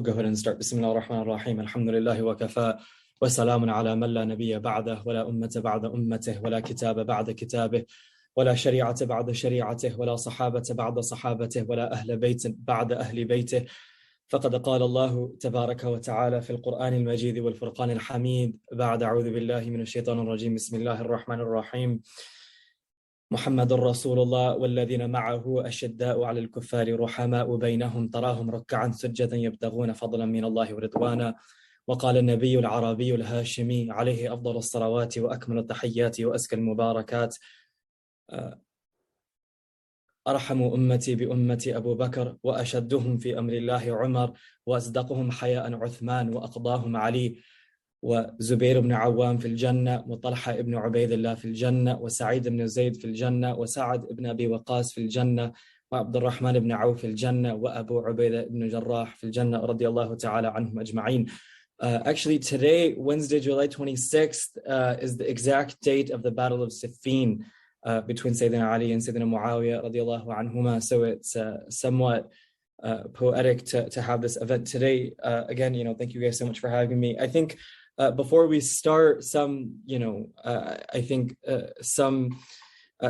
Go ahead and start. Bismillah ar-Rahman ar-Rahim. Alhamdulillahi wa kafa. Wa salamun ala man la nabiyya ba'dah. Wa la ummata ba'da ummatih. Wa la kitaba ba'da kitabih. Wa la shari'ata ba'da shari'atih. Wa la sahabata ba'da sahabatih. Wa la ahla baytin ba'da ahli baytih. فقد قال الله تبارك وتعالى في القرآن المجيد والفرقان الحميد بعد أعوذ بالله من الشيطان الرجيم بسم الله الرحمن الرحيم محمد رسول الله والذين معه أشداء على الكفار رحماء بينهم تراهم ركعا سجدا يبتغون فضلا من الله ورضوانا وقال النبي العربي الهاشمي عليه أفضل الصلوات وأكمل التحيات وأزكى المباركات أرحم أمتي بأمتي أبو بكر وأشدهم في أمر الله عمر وأصدقهم حياء عثمان وأقضاهم علي وزبير بن عوام في الجنة وطلحة بن عبيد الله في الجنة وسعيد بن زيد في الجنة وسعد بن أبي وقاص في الجنة وعبد الرحمن بن عوف في الجنة وأبو عبيدة بن جراح في الجنة رضي الله تعالى عنهم أجمعين. Actually today, Wednesday, July 26th, is the exact date of the Battle of Siffin between Sayyiduna Ali and Sayyiduna Muawiyah radiallahu anhuma. So it's somewhat poetic to have this event today. Again, thank you guys so much for having me. I think before we start, some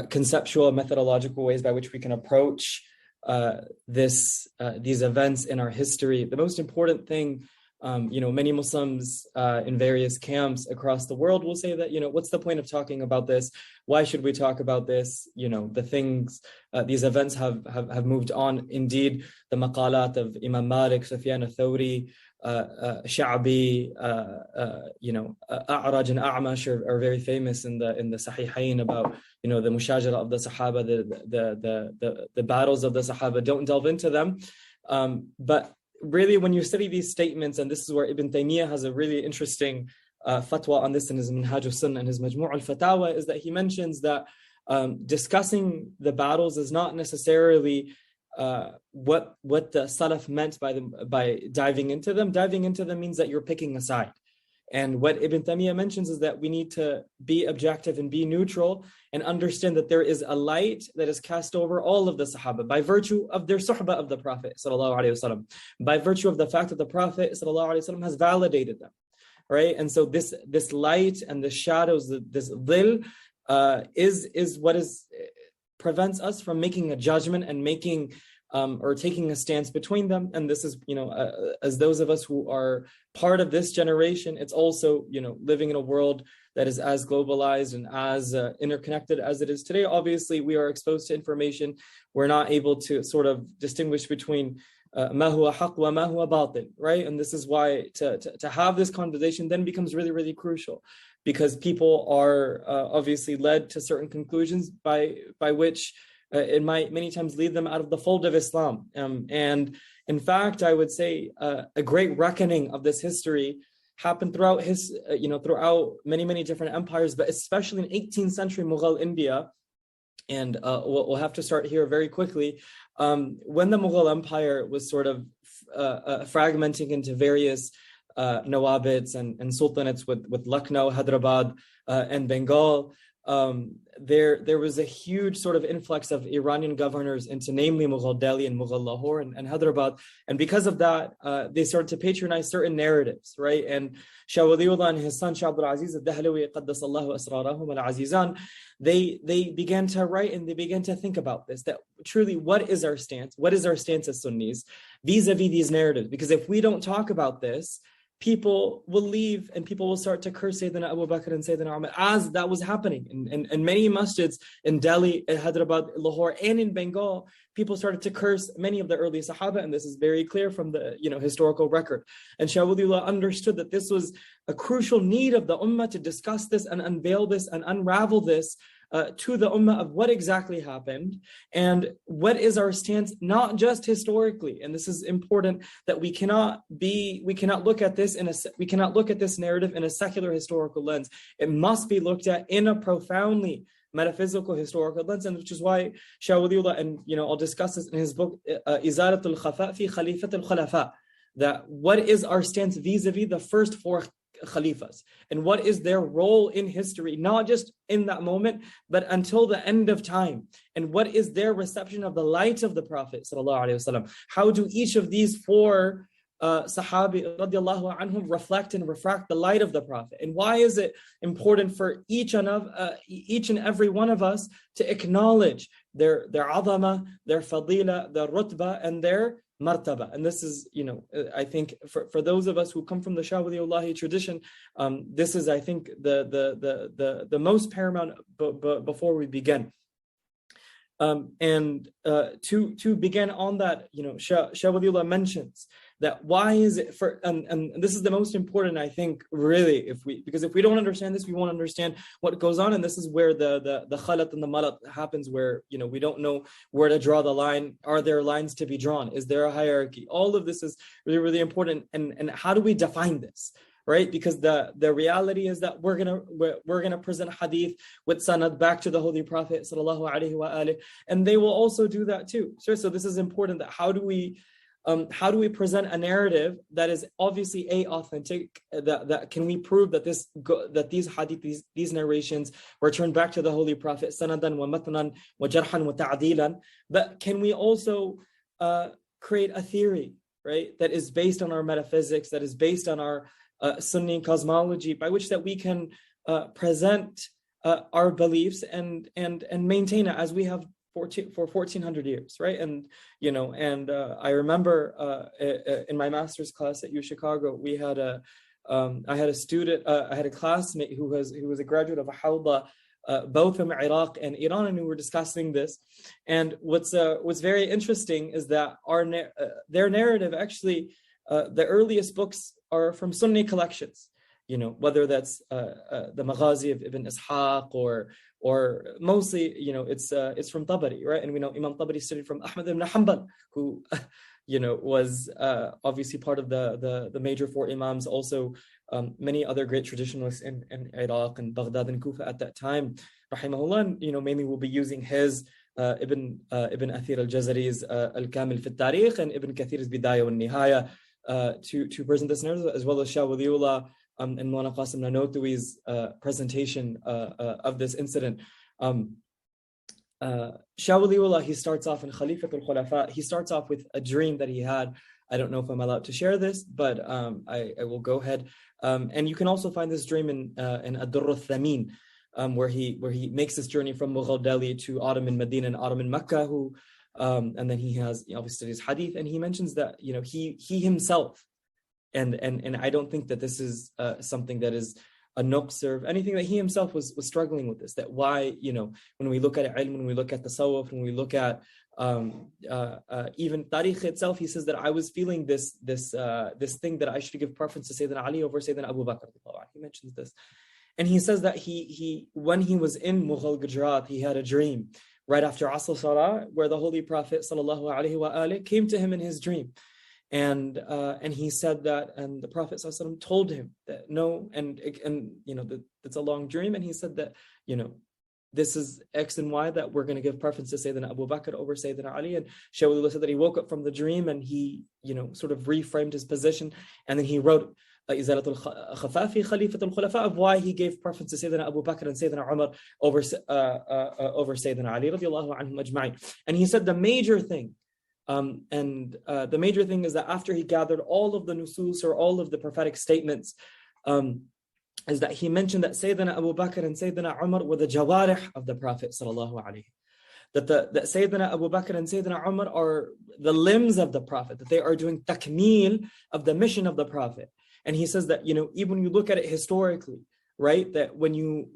conceptual methodological ways by which we can approach these events in our history. The most important thing, many Muslims in various camps across the world will say that, what's the point of talking about this? Why should we talk about this? The things, these events have moved on. Indeed, the maqalat of Imam Malik, Sufyan al-Thawri, Sha'bi, A'raj and A'mash are very famous in the Sahihain about, the mushajara of the Sahaba, the battles of the Sahaba. Don't delve into them. But really, when you study these statements, and this is where Ibn Taymiyyah has a really interesting fatwa on this in his Minhaj al-Sunnah and his Majmu' al-Fatawa, is that he mentions that discussing the battles is not necessarily what the Salaf meant by diving into them. Diving into them means that you're picking a side. And what Ibn Taymiyyah mentions is that we need to be objective and be neutral and understand that there is a light that is cast over all of the Sahaba by virtue of their suhbah of the Prophet ﷺ, by virtue of the fact that the Prophet ﷺ has validated them, right? And so this light and the shadows, this dhil, is what prevents us from making a judgment and making or taking a stance between them. And this is, as those of us who are part of this generation, it's also, living in a world that is as globalized and as interconnected as it is today. Obviously, we are exposed to information. We're not able to sort of distinguish between ma huwa haqq wa ma huwa batil, right? And this is why to have this conversation then becomes really, really crucial, because people are obviously led to certain conclusions by which it might many times lead them out of the fold of Islam. And in fact, I would say a great reckoning of this history happened throughout throughout many, many different empires, but especially in 18th century Mughal India. And we'll have to start here very quickly. When the Mughal Empire was sort of fragmenting into various Nawabids and sultanates with Lucknow, Hyderabad, and Bengal, there was a huge sort of influx of Iranian governors into namely Mughal Delhi and Mughal Lahore and Hyderabad. And because of that, they started to patronize certain narratives, right? And Shah Waliullah and his son Shah Abdul Aziz al-Dahlawi, Qaddasallahu asrarahum al-Azizan, they began to write and they began to think about this, that truly what is our stance? What is our stance as Sunnis vis-a-vis these narratives? Because if we don't talk about this, people will leave and people will start to curse Sayyidina Abu Bakr and Sayyidina Umar, as that was happening in many masjids in Delhi, Hyderabad, Lahore, and in Bengal. People started to curse many of the early Sahaba, and this is very clear from the historical record. And Shah Waliullah understood that this was a crucial need of the Ummah to discuss this and unveil this and unravel this to the Ummah of what exactly happened and what is our stance, not just historically. And this is important, that we cannot look at this narrative in a secular historical lens. It must be looked at in a profoundly metaphysical historical lens, and which is why Shah Waliullah, and I'll discuss this in his book Izaratul Khafa fi Khalifat al-Khulafa, that what is our stance vis-a-vis the first four Khalifas, and what is their role in history, not just in that moment, but until the end of time, and what is their reception of the light of the Prophet ﷺ. How do each of these four Sahabi radiallahu anhum reflect and refract the light of the Prophet? And why is it important for each and every one of us to acknowledge their azama, their fadila, their rutba, and their martaba? And this is, I think for those of us who come from the Shah Waliullahi tradition, this is, I think, the most paramount before we begin. And to begin on that, Shah Waliullah mentions that why is it and this is the most important, I think, really, because if we don't understand this, we won't understand what goes on. And this is where the khalat and the malat happens, where we don't know where to draw the line. Are there lines to be drawn? Is there a hierarchy? All of this is really, really important. And how do we define this? Right, because the reality is that we're gonna present hadith with sanad back to the Holy Prophet sallallahu alaihi wasallam, and they will also do that too. So this is important. That how do we present a narrative that is obviously authentic? That can we prove that these hadith, these narrations were turned back to the Holy Prophet sanadan wa matnan wa jarhan wa ta'dilan? But can we also create a theory, right, that is based on our metaphysics, that is based on our Sunni cosmology, by which that we can present our beliefs and maintain it as we have for 1400 years, right? And I remember in my master's class at U Chicago, we had I had a classmate who was a graduate of a hawda, both from Iraq and Iran, and we were discussing this. And what's very interesting is that their narrative, actually, the earliest books are from Sunni collections, whether that's the Maghazi of Ibn Ishaq or mostly, it's from Tabari, right? And we know Imam Tabari studied from Ahmad ibn Hanbal, who, was obviously part of the major four Imams. Also, many other great traditionalists in Iraq and Baghdad and Kufa at that time, rahimahullah. Mainly we'll be using his Ibn Athir al-Jazari's Al-Kamil fi al-Tarikh and Ibn Kathir's Bidayah wa Nihaya, to present this narrative, as well as Shah Waliullah and Mawlana Qasim Nanotwi's presentation of this incident. Shah Waliullah, he starts off in Khalifat al-Khulafa. He starts off with a dream that he had. I don't know if I'm allowed to share this, but I will go ahead. And you can also find this dream in Ad-Durr al-Thamin, where he makes this journey from Mughal Delhi to Ottoman Medina and Ottoman Makkah, and then he obviously studies hadith, and he mentions that he himself, and I don't think that this is something that is a nuqs or anything, that he himself was struggling with this. That why, when we look at ilm, when we look at tasawwuf, when we look at even tarikh itself, he says that I was feeling this thing that I should give preference to Sayyidina Ali over Sayyidina Abu Bakr. He mentions this, and he says that he when he was in Mughal Gujarat, he had a dream right after Asr Salah, where the Holy Prophet sallallahu alaihi wasallam came to him in his dream, and he said that, and the Prophet sallallahu alaihi wasallam told him that no, and that it's a long dream, and he said that this is X and Y, that we're going to give preference to Sayyidina Abu Bakr over Sayyidina Ali. And Shah Waliullah said that he woke up from the dream and he sort of reframed his position, and then he wrote Izalatul Khafafi Khalifat al-Khulafa, of why he gave preference to Sayyidina Abu Bakr and Sayyidina Umar over Sayyidina Ali radiallahu anhum ajma'in. And he said the major thing, the major thing is that after he gathered all of the nusus, or all of the prophetic statements, is that he mentioned that Sayyidina Abu Bakr and Sayyidina Umar were the jawarih of the Prophet sallallahu alaihi. That Sayyidina Abu Bakr and Sayyidina Umar are the limbs of the Prophet, that they are doing takmeel of the mission of the Prophet. And he says that, even when you look at it historically, right, that when you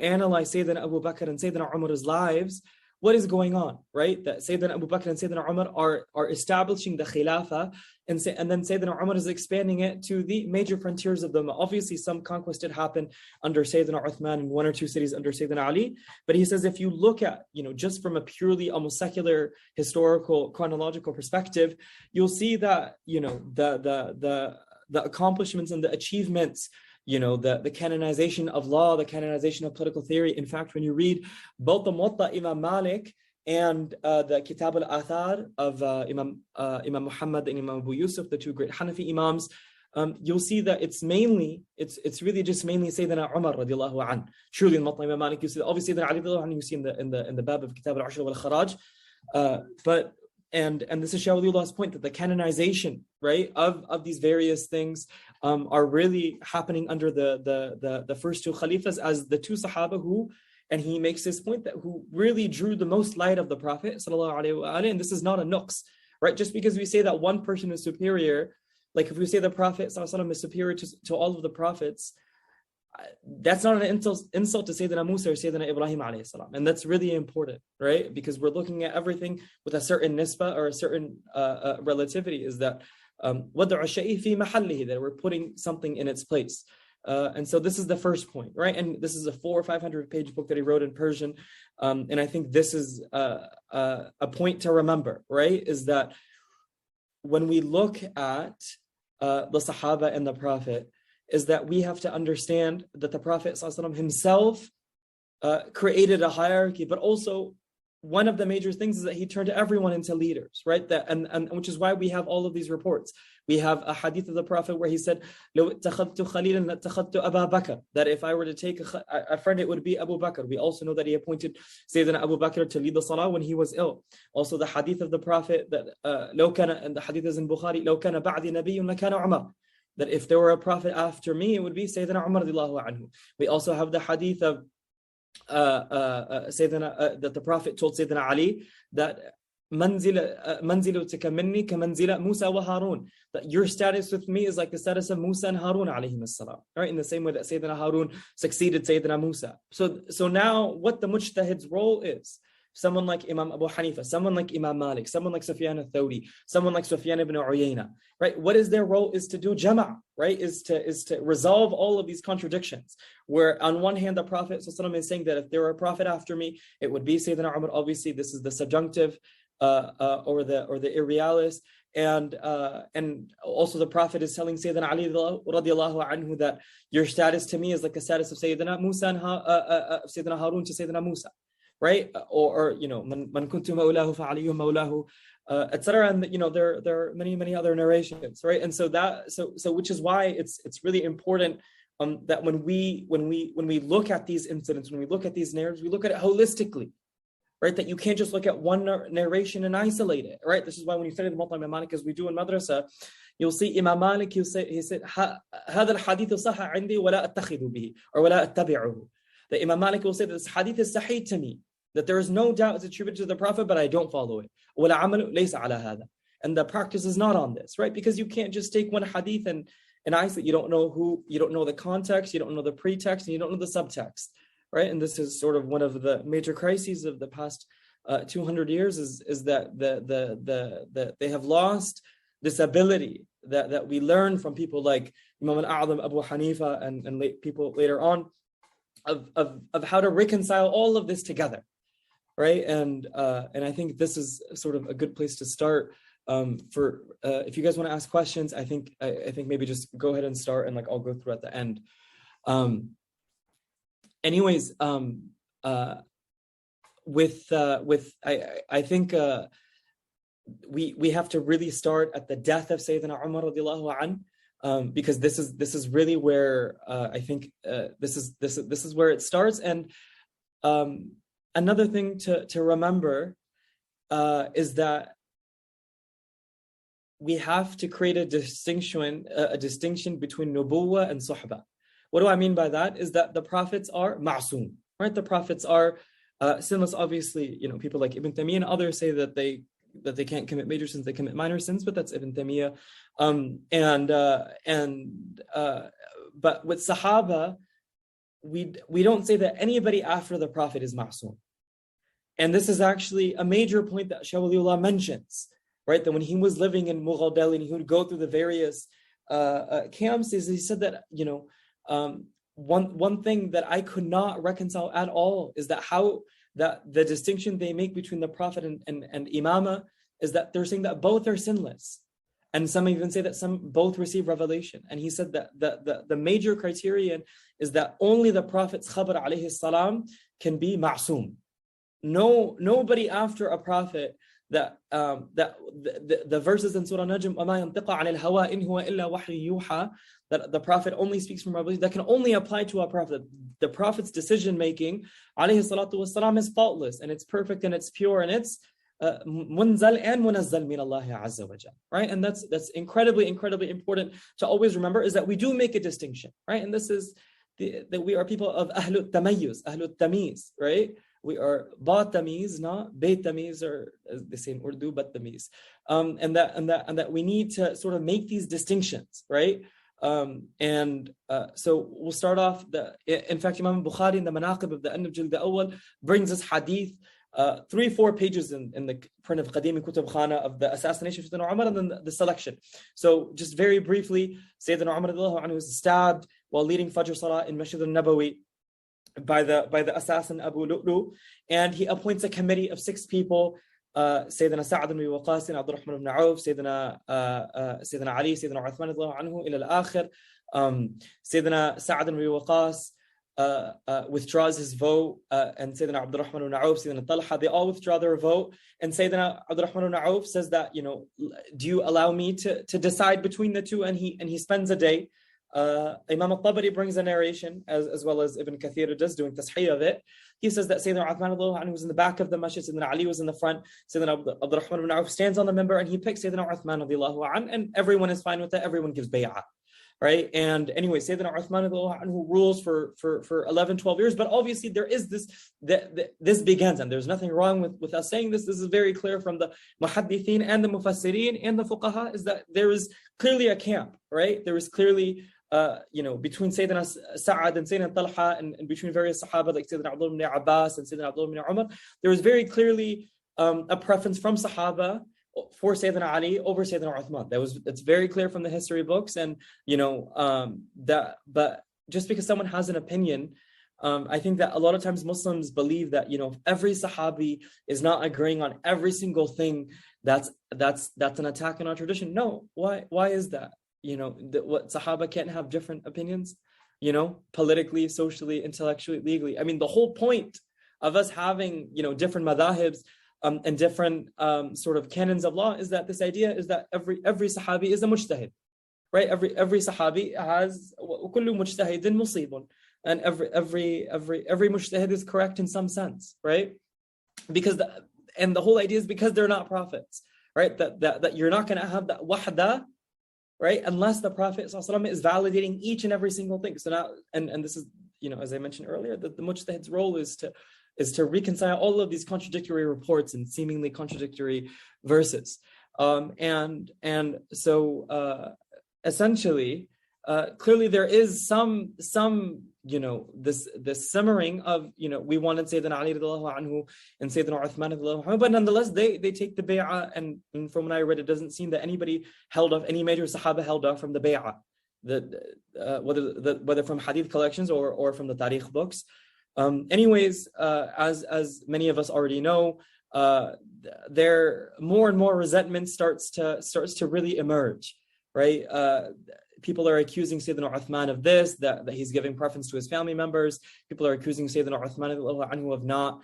analyze Sayyidina Abu Bakr and Sayyidina Umar's lives, what is going on, right? That Sayyidina Abu Bakr and Sayyidina Umar are establishing the Khilafah, and then Sayyidina Umar is expanding it to the major frontiers of them. Obviously, some conquest did happen under Sayyidina Uthman in one or two cities under Sayyidina Ali. But he says, if you look at, just from a purely almost secular, historical, chronological perspective, you'll see that, the accomplishments and the achievements, the canonization of law, the canonization of political theory. In fact, when you read both the Muwatta Imam Malik and the Kitab al-Athar of Imam Muhammad and Imam Abu Yusuf, the two great Hanafi Imams, you'll see that it's really just mainly Sayyidina Umar radiallahu an. Truly in Muwatta Imam Malik, you see obviously Sayyidina Ali radiallahu an, you see in the Bab of Kitab al-Ashr wal-Kharaj, but this is Shawliullah's point, that the canonization, right, of these various things are really happening under the first two Khalifas as the two Sahaba who, and he makes this point, that who really drew the most light of the Prophet sallallahu alaihi wasallam. And this is not a nuqs, right? Just because we say that one person is superior, like if we say the Prophet sallallahu alaihi wasallam is superior to all of the prophets, that's not an insult to Sayyidina Musa or Sayyidina Ibrahim alayhi salam. And that's really important, right? Because we're looking at everything with a certain nisba or a certain relativity, is that وَضْعُ الشَّيْءِ فِي مَحَلِّهِ, that we're putting something in its place. And so this is the first point, right? And this is a 400 or 500 page book that he wrote in Persian. And I think this is a point to remember, right? Is that when we look at the Sahaba and the Prophet, is that we have to understand that the Prophet ﷺ himself created a hierarchy, but also one of the major things is that he turned everyone into leaders, right? That and which is why we have all of these reports. We have a hadith of the Prophet where he said, "Law ittakhadtu khalilan lattakhadtu Aba Bakr," that if I were to take a friend, it would be Abu Bakr. We also know that he appointed Sayyidina Abu Bakr to lead the salah when he was ill. Also the hadith of the Prophet that لو كان, and the hadith is in Bukhari, لو كان بعدي نبي لكان عمر, that if there were a prophet after me, it would be Sayyidina Umar radiallahu anhu. We also have the hadith of Sayyidina, that the Prophet told Sayyidina Ali that manzilutika minni ka manzila Musa wa Harun, that your status with me is like the status of Musa and Harun alayhim as-salam, right? In the same way that Sayyidina Harun succeeded Sayyidina Musa. So now what the mujtahid's role is, someone like Imam Abu Hanifa, someone like Imam Malik, someone like Sufyan al-Thawri, someone like Sufyan ibn Uyayna, right? What is their role? Is to do jama', right? Is to resolve all of these contradictions. Where on one hand, the Prophet ﷺ is saying that if there were a prophet after me, it would be Sayyidina Umar. Obviously, this is the subjunctive or the irrealis. And also the Prophet is telling Sayyidina Ali radiallahu anhu that your status to me is like the status of Sayyidina Musa and Sayyidina Harun to Sayyidina Musa. Right, or you know, man kuntu maulahu fa aliyyu maulahu, etc. And you know, there are many other narrations, right? And so which is why it's really important that when we look at these incidents, when we look at these narratives, we look at it holistically, right? That you can't just look at one narration and isolate it, right? This is why when you study the Muwatta Imam Malik, as we do in madrasa, you'll see Imam Malik. He said, "Hada al-hadith sahha indi wa la attakhidhu bihi or wa la attabi'uhu." The Imam Malik will say that this hadith is sahih to me, that there is no doubt it's attributed to the Prophet, but I don't follow it. And the practice is not on this, right? Because you can't just take one hadith and isolate. You don't know the context, you don't know the pretext, and you don't know the subtext, right? And this is sort of one of the major crises of the past 200 years is that they have lost this ability that we learn from people like Imam al-A'zam, Abu Hanifa, and people later on of how to reconcile all of this together. Right, and I think this is sort of a good place to start. For if you guys want to ask questions, I think maybe just go ahead and start, and like I'll go through at the end. Anyways, I think we have to really start at the death of Sayyidina Umar radiallahu anh, because this is really where I think this is where it starts. And another thing to remember is that we have to create a distinction between nubuwwah and suhbah. What do I mean by that? Is that the prophets are ma'soom, right? The prophets are sinless. Obviously, you know, people like Ibn Taymiyyah and others say that they can't commit major sins, they commit minor sins, but that's Ibn Taymiyyah. But with Sahaba, we don't say that anybody after the Prophet is ma'soom. And this is actually a major point that Shah Waliullah mentions, right? That when he was living in Mughal Delhi and he would go through the various camps, he said that, you know, one thing that I could not reconcile at all is that how that the distinction they make between the Prophet and Imama is that they're saying that both are sinless. And some even say that both receive revelation. And he said that the major criterion is that only the Prophet's khabar alayhi salam can be ma'soom. Nobody after a prophet that the verses in Surah Najm, وَمَا يَنْطِقَ عَنِ الْهَوَىٰ إِنْ هُوَ إِلَّا وَحْيٌ يُوحَىٰ, that the Prophet only speaks from revelation, that can only apply to a prophet. The Prophet's decision making, alayhi salatu wasalam, is faultless and it's perfect and it's pure and it's munzal and munazzal min Allah azza wa jal, right? And that's incredibly important to always remember, is that we do make a distinction, right? And this is that we are people of ahlut tamayyuz, ahlut tamiz, right? We are ba tamiz, not bayt tamiz, or as they say in Urdu, but tamiz. And that we need to sort of make these distinctions, right? So we'll start off. In fact, Imam Bukhari in the Manaqib of the end of Jild al-Awwal brings us hadith, 3-4 pages in the print of Qadim Kutub Khana of the assassination of Sayyidina Umar, and then the selection. So just very briefly, Sayyidina Umar radiallahu anhu was stabbed while leading Fajr Salah in Masjid al-Nabawi by the assassin Abu Lu'lu, and he appoints a committee of 6 people: Sayyidina Sa'ad ibn Waqas, Abdul Rahman ibn Auf, Sayyidina Ali, Sayyidina Uthman radiallahu anhu, ila al-akhir. Sayyidina Sa'ad ibn Waqas withdraws his vote, and Sayyidina Abdul Rahman ibn Auf, Sayyidina Talha, they all withdraw their vote, and Sayyidina Abdul Rahman ibn Auf says that, do you allow me to decide between the two? And he spends a day. Imam al-Tabari brings a narration, as well as Ibn Kathir does, doing tashih of it. He says that Sayyidina Uthman was in the back of the masjid, Sayyidina Ali was in the front, Sayyidina Abdul Rahman ibn Auf stands on the minbar, and he picks Sayyidina Uthman, and everyone is fine with that, everyone gives bay'ah. Right? And anyway, Sayyidina Uthman who rules for 11, 12 years, but obviously there is this begins, and there's nothing wrong with us saying this. This is very clear from the muhaddithin and the mufassirin and the fuqaha, is that there is clearly a camp, right? There is clearly, between Sayyidina Sa'ad and Sayyidina Talha, and between various Sahaba like Sayyidina Abdullah ibn Abbas and Sayyidina Abdullah ibn Umar, there is very clearly a preference from Sahaba for Sayyidina Ali over Sayyidina Uthman. It's very clear from the history books, and but just because someone has an opinion, I think that a lot of times Muslims believe that if every Sahabi is not agreeing on every single thing, that's an attack on our tradition. No, why is that? What Sahaba can't have different opinions, politically, socially, intellectually, legally. I mean, the whole point of us having different madahibs and different sort of canons of law is that this idea is that every Sahabi is a mujtahid, right? Every Sahabi has kullu mujtahidin musibun, and every mujtahid is correct in some sense, right? Because the whole idea is because they're not prophets, right? That you're not going to have that wahda, right? Unless the Prophet ﷺ is validating each and every single thing. So now, and this is, as I mentioned earlier, that the mujtahid's role is to reconcile all of these contradictory reports and seemingly contradictory verses. And so essentially, clearly there is some this simmering of, we wanted Sayyidina Ali radiallahu anhu and Sayyidina Uthman radiallahu anhu, but nonetheless they take the bay'ah, and from what I read, it doesn't seem that any major Sahaba held off from the bay'ah, whether from hadith collections or from the tarikh books. Anyways, as many of us already know, there more and more resentment starts to really emerge, right? People are accusing Sayyidina Uthman of this, that he's giving preference to his family members. People are accusing Sayyidina Uthman of not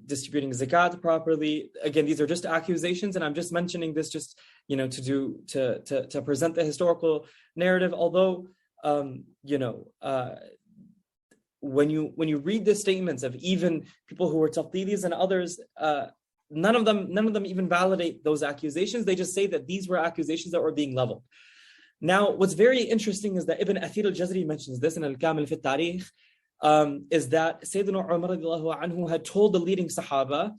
distributing zakat properly. Again, these are just accusations, and I'm just mentioning this just to present the historical narrative. Although when you read the statements of even people who were tafdidis and others, none of them even validate those accusations. They just say that these were accusations that were being leveled. Now, what's very interesting is that Ibn Athir al-Jazri mentions this in Al-Kamil fi al-Tarikh, is that Sayyidina Umar radiallahu anhu had told the leading Sahaba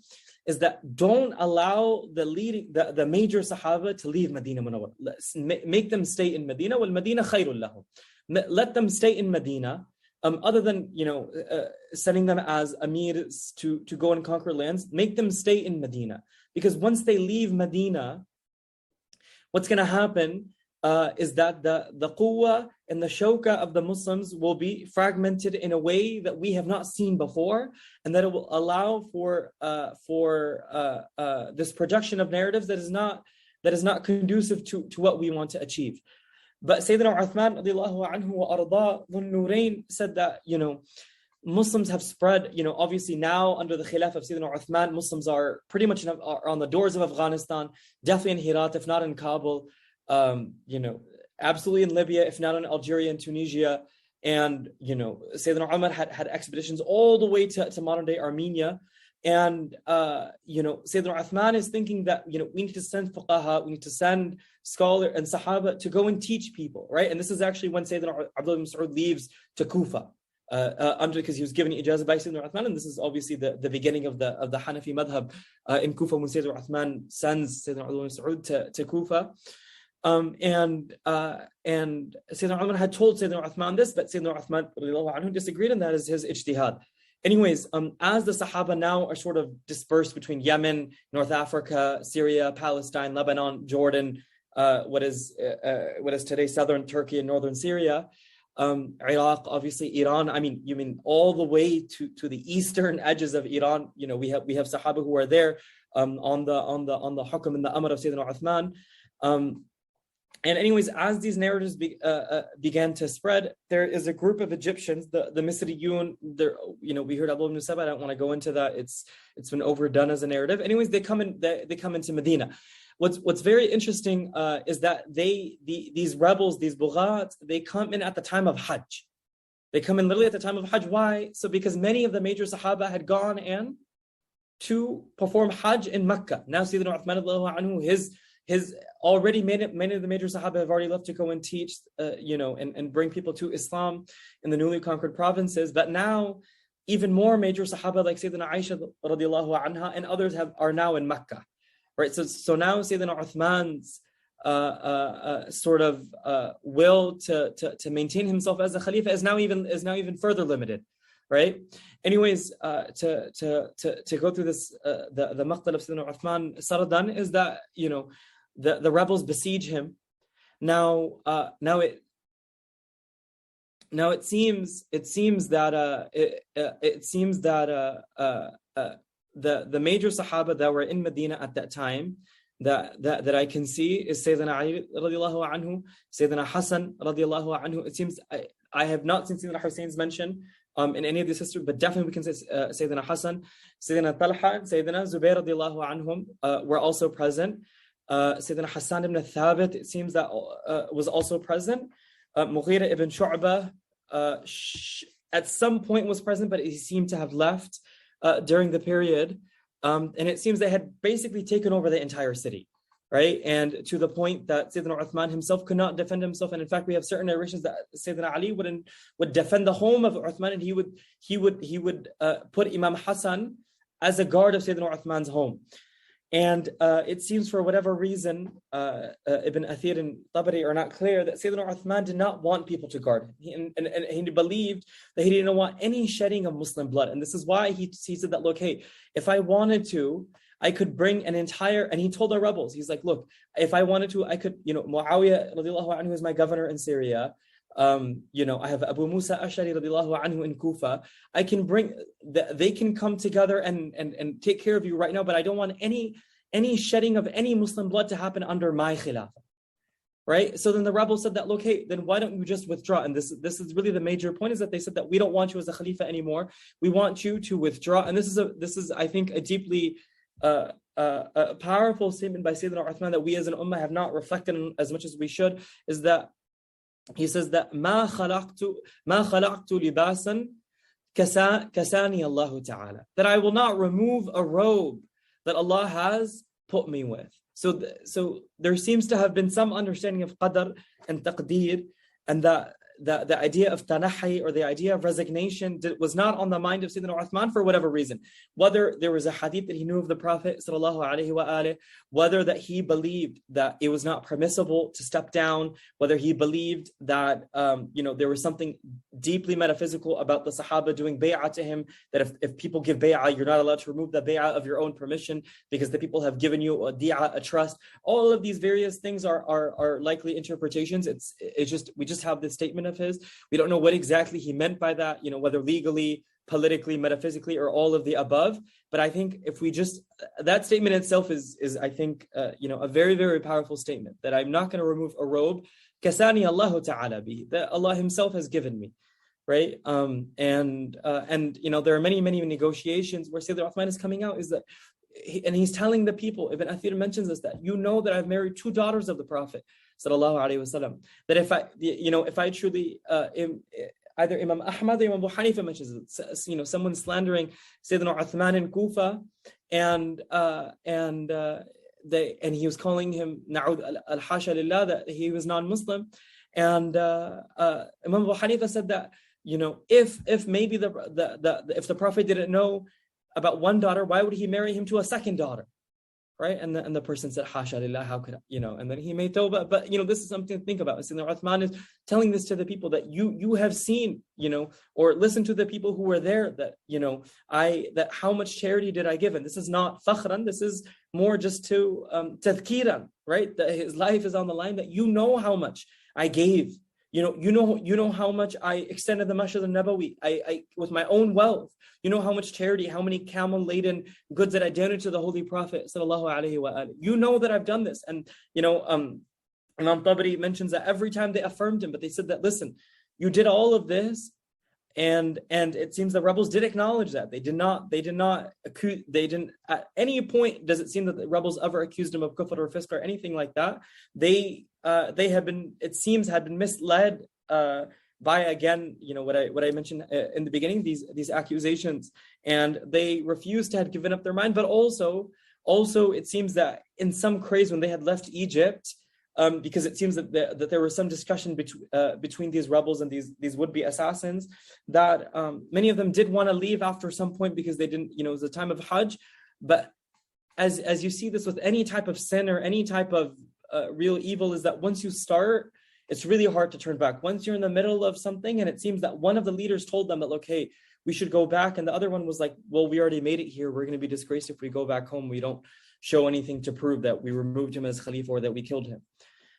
is that don't allow the major Sahaba to leave Medina Munawwar. Make them stay in Medina. Wal Medina khayrun lahum. Let them stay in Medina. Other than sending them as amirs to go and conquer lands, make them stay in Medina, because once they leave Medina, what's going to happen is that the quwwah and the shawka of the Muslims will be fragmented in a way that we have not seen before, and that it will allow for this projection of narratives that is not conducive to what we want to achieve. But Sayyidina Uthman radiallahu anhu wa arda dhun nurayn said that, Muslims have spread, obviously now under the khilaf of Sayyidina Uthman, Muslims are pretty much are on the doors of Afghanistan, definitely in Herat, if not in Kabul, absolutely in Libya, if not in Algeria and Tunisia. And, Sayyidina Umar had expeditions all the way to modern day Armenia. And Sayyidina Uthman is thinking that we need to send fuqaha, we need to send scholar and sahaba to go and teach people, right? And this is actually when Sayyidina Abdullah ibn Mas'ud leaves to Kufa, because he was given ijazah by Sayyidina Uthman, and this is obviously the beginning of the Hanafi madhab in Kufa, when Sayyidina Uthman sends Sayyidina Abdullah ibn Mas'ud to Kufa. And Sayyidina Umar had told Sayyidina Uthman this, but Sayyidina Uthman disagreed, and that is his ijtihad. Anyways, as the Sahaba now are sort of dispersed between Yemen, North Africa, Syria, Palestine, Lebanon, Jordan, what is today southern Turkey and northern Syria, Iraq, obviously Iran. I mean, you mean all the way to the eastern edges of Iran. We have Sahaba who are there on the hukm and the amr of Sayyidina Uthman. And anyways, as these narratives began to spread, there is a group of Egyptians, the Misriyun. We heard Abu ibn Saba. I don't want to go into that. It's been overdone as a narrative. Anyways, they come into Medina. What's very interesting is that these rebels, these bughat, they come in at the time of Hajj. They come in literally at the time of Hajj. Why? So because many of the major Sahaba had gone in to perform Hajj in Makkah. Now Sayyidina Uthman anhu, his already many of the major Sahaba have already left to go and teach, and bring people to Islam in the newly conquered provinces. But now, even more major Sahaba like Sayyidina Aisha radiallahu anha and others are now in Makkah, right? So now Sayyidina Uthman's sort of will to maintain himself as a Khalifa is now even further limited, right? Anyways, to go through this, the maqtal of Sayyidina Uthman Sardan is that the rebels besiege him. Now it seems that the major Sahaba that were in Medina at that time that I can see is Sayyidina Ali radiallahu anhu, Sayyidina Hassan radiallahu anhu. It seems I have not seen Sayyidina Hussein's mentioned in any of this history, but definitely we can say Sayyidina Hassan, Sayyidina Talha, Sayyidina Zubayr radiallahu anhum were also present. Sayyidina Hassan ibn Thabit, it seems that was also present. Mughira ibn Shu'bah at some point was present, but he seemed to have left during the period. And it seems they had basically taken over the entire city, right? And to the point that Sayyidina Uthman himself could not defend himself. And in fact, we have certain narrations that Sayyidina Ali would defend the home of Uthman, and he would put Imam Hassan as a guard of Sayyidina Uthman's home. And it seems for whatever reason, Ibn Athir and Tabari are not clear that Sayyidina Uthman did not want people to guard him. And he believed that he didn't want any shedding of Muslim blood. And this is why he said that, look, hey, if I wanted to, I could bring an entire, and he told the rebels, he's like, look, if I wanted to, I could, Muawiyah radiallahu anhu is my governor in Syria. I have Abu Musa Ashari radiallahu anhu in Kufa. I can bring, they can come together and take care of you right now, but I don't want any shedding of any Muslim blood to happen under my khilafah. Right? So then the rebels said that, look, hey, then why don't you just withdraw? And this is really the major point, is that they said that we don't want you as a Khalifa anymore. We want you to withdraw. And this is I think a deeply a powerful statement by Sayyidina Uthman that we as an ummah have not reflected on as much as we should, is that he says that ما خلقت لباسا كساني الله تعالى, that I will not remove a robe that Allah has put me with. So there seems to have been some understanding of qadr and taqdeer, and that the idea of tanahi, or the idea of resignation, was not on the mind of Sayyidina Uthman for whatever reason. Whether there was a hadith that he knew of the Prophet sallallahu alaihi wasallam, whether that he believed that it was not permissible to step down, whether he believed that there was something deeply metaphysical about the Sahaba doing bay'ah to him, that if people give bay'ah, you're not allowed to remove the bay'ah of your own permission because the people have given you a di'ah, a trust. All of these various things are likely interpretations. We just have this statement of his. We don't know what exactly he meant by that, whether legally, politically, metaphysically, or all of the above. But I think if we just, that statement itself is I think a very, very powerful statement, that I'm not going to remove a robe, kasani Allahu ta'ala bihi, that Allah himself has given me, right? And there are many, many negotiations where Sayyidina Uthman is coming out, is that he's telling the people, Ibn Athir mentions this, that that I've married two daughters of the Prophet sallallahu alaihi wasallam, that if I truly either Imam Ahmad or Imam Abu Hanifa mentions it. Someone slandering Sayyidina Uthman in Kufa, and he was calling him Na'ud al-Hasha lillah, that he was non-Muslim. And Imam Abu Hanifa said that, if maybe if the Prophet didn't know about one daughter, why would he marry him to a second daughter? Right? And the person said, Hasha lillah, how could and then he made tawbah. But this is something to think about. Sayyidina Uthman is telling this to the people that you have seen, or listen to the people who were there, that that how much charity did I give? And this is not fakhran, this is more just to tadhkiran, right? That his life is on the line, that how much I gave. You know how much I extended the Masjid al-Nabawi, I with my own wealth. How much charity, how many camel-laden goods that I donated to the Holy Prophet sallallahu alaihi wasallam. That I've done this. And Imam Tabari mentions that every time they affirmed him, but they said that, listen, you did all of this, and it seems the rebels did acknowledge that. They didn't at any point does it seem that the rebels ever accused him of kufr or fisq or anything like that. They had been misled by, again, what I mentioned in the beginning, these accusations, and they refused to have given up their mind. But also it seems that in some craze, when they had left Egypt, because it seems that there was some discussion between these rebels and these would-be assassins, that many of them did want to leave after some point, because they didn't, it was a time of Hajj. But as you see this with any type of sin or any type of real evil, is that once you start, it's really hard to turn back. Once you're in the middle of something, and it seems that one of the leaders told them that, look, hey, we should go back, and the other one was like, well, we already made it here. We're going to be disgraced if we go back home. We don't show anything to prove that we removed him as Khalifa or that we killed him,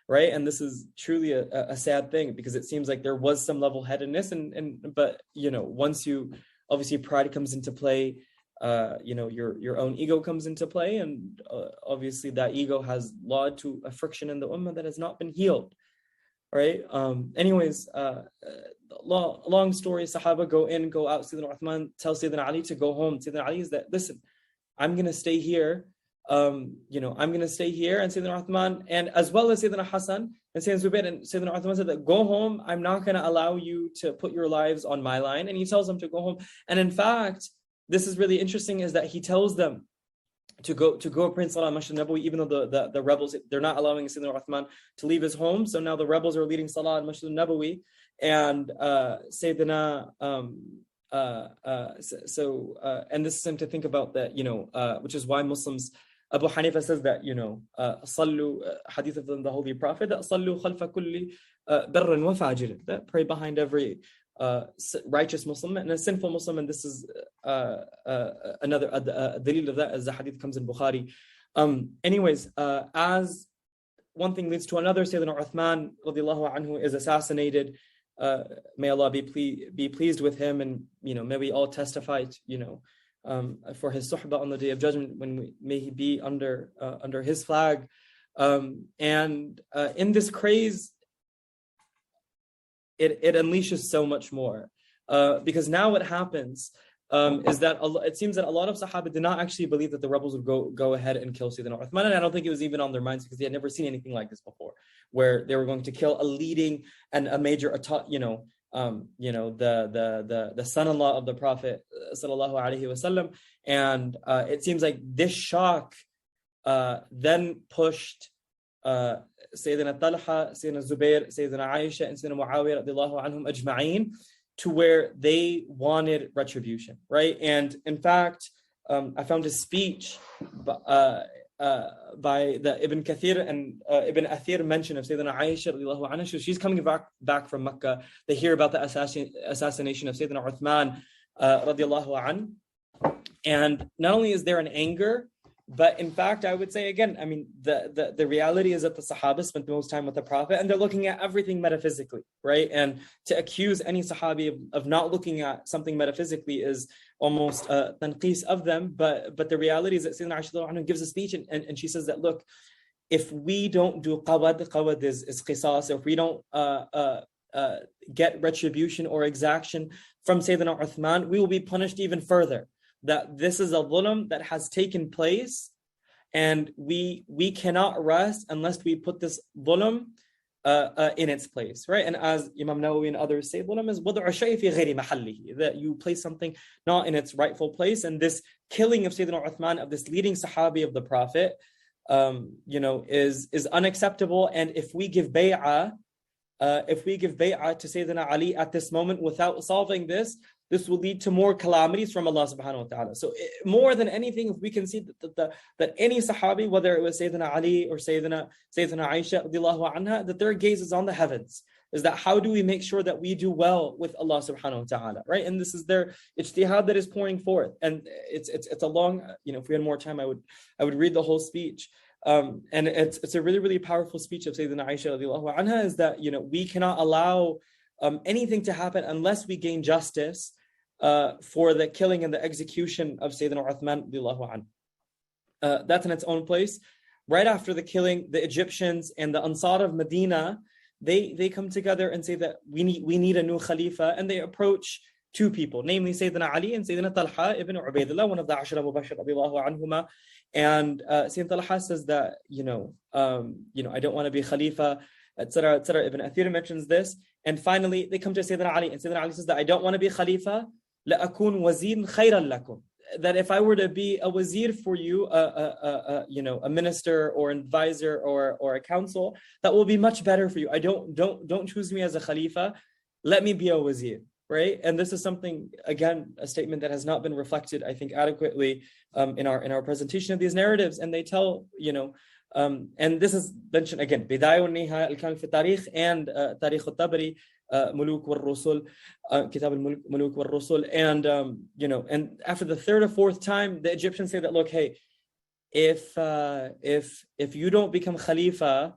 right? And this is truly a sad thing, because it seems like there was some level-headedness, but once you, obviously pride comes into play, your own ego comes into play, and obviously that ego has led to a friction in the ummah that has not been healed, right? Anyways, long story, Sahaba go out. Sayyidina Uthman tells Sayyidina Ali to go home. Sayyidina Ali is that, listen, I'm going to stay here. I'm going to stay here. And Sayyidina Uthman, and as well as Sayyidina Hassan and Sayyidina Zubayr, and Sayyidina Uthman said that, go home. I'm not going to allow you to put your lives on my line. And he tells them to go home. And in fact, this is really interesting, is that he tells them to go pray in Salah Masjid Nabawi, even though the rebels, they're not allowing Sayyidina Uthman to leave his home. So now the rebels are leading Salah in Masjid Nabawi, and Sayyidina and this is something to think about, that which is why Muslims, Abu Hanifa says that sallu, hadith of the Holy Prophet, that sallu khalfa kulli barrin wa fajir, that pray behind every righteous Muslim and a sinful Muslim. And this is another dalil of that, as the hadith comes in Bukhari. Anyways, as one thing leads to another, Sayyidina Uthman radiallahu anhu is assassinated. May Allah be pleased with him, and may we all testify for his suhbah on the Day of Judgment, may he be under his flag. And in this craze, it unleashes so much more, because now what happens is that it seems that a lot of Sahaba did not actually believe that the rebels would go ahead and kill Sayyidina Uthman, and I don't think it was even on their minds, because they had never seen anything like this before, where they were going to kill a leading and a major, the son-in-law of the Prophet sallallahu alaihi wasallam. And it seems like this shock then pushed Sayyidina Talha, Sayyidina Zubayr, Sayyidina Aisha, and Sayyidina Muawiyah radiallahu anhum ajma'een, to where they wanted retribution, right? And in fact, I found a speech by the Ibn Kathir and Ibn Athir mention of Sayyidina Aisha radiallahu anha. She's coming back from Makkah. They hear about the assassination of Sayyidina Uthman radiallahu an. And not only is there an anger, but in fact, I would say again, the reality is that the Sahaba spent the most time with the Prophet, and they're looking at everything metaphysically, right? And to accuse any Sahabi of not looking at something metaphysically is almost tanqis of them. But the reality is that Sayyidina Aisha gives a speech, and she says that, look, if we don't do qawad is qisas, if we don't get retribution or exaction from Sayyidina Uthman, we will be punished even further. That this is a dhulm that has taken place, and we cannot rest unless we put this dhulm in its place, right? And as Imam Nawawi and others say, that you place something not in its rightful place. And this killing of Sayyidina Uthman, of this leading Sahabi of the Prophet, is unacceptable. And if we give bay'ah to Sayyidina Ali at this moment without solving this will lead to more calamities from Allah subhanahu wa ta'ala. So more than anything, if we can see that any Sahabi, whether it was Sayyidina Ali or Sayyidina Aisha radiallahu anha, that their gaze is on the heavens, is that how do we make sure that we do well with Allah subhanahu wa ta'ala, right? And this is their ijtihad that is pouring forth. And it's a long, if we had more time, I would read the whole speech. And it's a really, really powerful speech of Sayyidina Aisha radiallahu anha, is that, we cannot allow anything to happen unless we gain justice for the killing and the execution of Sayyidina Uthman radiallahu anhu. That's in its own place. Right after the killing, the Egyptians and the Ansar of Medina, they come together and say that we need a new Khalifa, and they approach two people, namely Sayyidina Ali and Sayyidina Talha ibn Ubaidullah, one of the Ashra Mubashir radiallahu anhuma. And Sayyidina Talha says that, I don't want to be Khalifa, etc., etc. Ibn Athir mentions this. And finally, they come to Sayyidina Ali, and Sayyidina Ali says that I don't want to be Khalifa, لَأَكُونْ وَزِيرٌ خَيْرًا لَكُمْ. That if I were to be a wazir for you, a minister or advisor or a council, that will be much better for you. I don't choose me as a Khalifa. Let me be a wazir, right? And this is something, again, a statement that has not been reflected, I think, adequately in our presentation of these narratives. And they tell, and this is mentioned again, Bidaya wa Nihaya al-Kamil fi Tarikh and Tarikh al-Tabari, Muluk wal Rusul, Kitab al-Muluk wal Rusul. And, and after the third or fourth time, the Egyptians say that, look, hey, if you don't become Khalifa,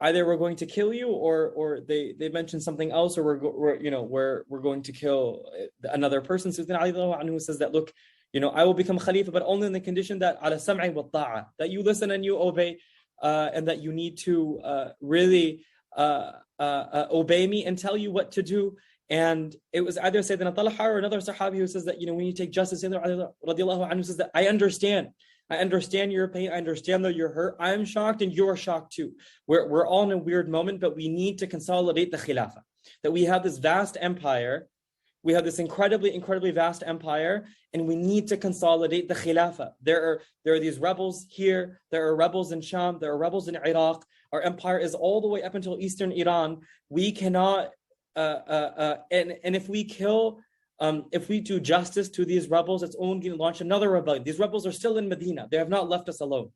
either we're going to kill you, or they mention something else, or we're going to kill another person. So Sayyidina Ali anhu says that, look, I will become Khalifa, but only in the condition that ala sam'i wa ta'a, that you listen and you obey, and that you need to really obey me and tell you what to do. And it was either Sayyidina Talha or another Sahabi who says that, when you take justice, Sayyidina Ali radiallahu anhu says that I understand your pain, I understand that you're hurt, I'm shocked and you're shocked too. We're all in a weird moment, but we need to consolidate the Khilafah. That we have this vast empire, we have this incredibly, incredibly vast empire, and we need to consolidate the Khilafah. There are these rebels here, there are rebels in Sham, there are rebels in Iraq. Our empire is all the way up until eastern Iran. We cannot, and if we kill, if we do justice to these rebels, it's only going to launch another rebellion. These rebels are still in Medina. They have not left us alone,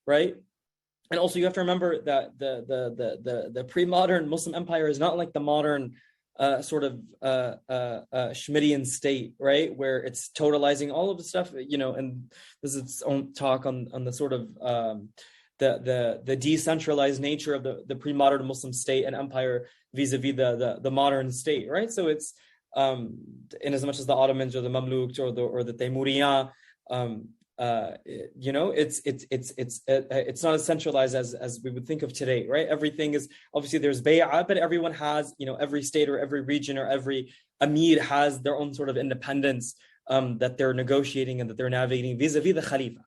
right? And also you have to remember that the pre-modern Muslim empire is not like the modern Schmittian state, right? Where it's totalizing all of the stuff, and this is its own talk on the sort of the decentralized nature of the pre-modern Muslim state and empire vis-a-vis the modern state, right? So it's in as much as the Ottomans or the Mamluks or the Taymuriyan, it's not as centralized as we would think of today, right? Everything is, obviously there's bay'ah, but everyone has, every state or every region or every amir has their own sort of independence that they're negotiating and that they're navigating vis-a-vis the Khalifa.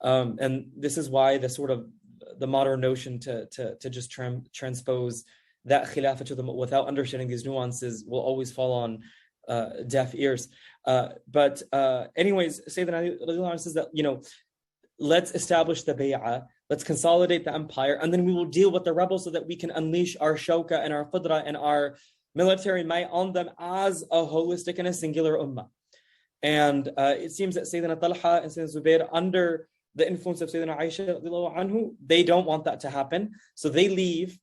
And this is why the modern notion to just transpose that Khilafah to them without understanding these nuances will always fall on deaf ears. But anyways, Sayyidina Ali says that, let's establish the bay'ah, let's consolidate the empire, and then we will deal with the rebels so that we can unleash our shawka and our qudra and our military might on them as a holistic and a singular ummah. And it seems that Sayyidina Talha and Sayyidina Zubayr, under the influence of Sayyidina Aisha radiallahu anhu, they don't want that to happen, so they leave.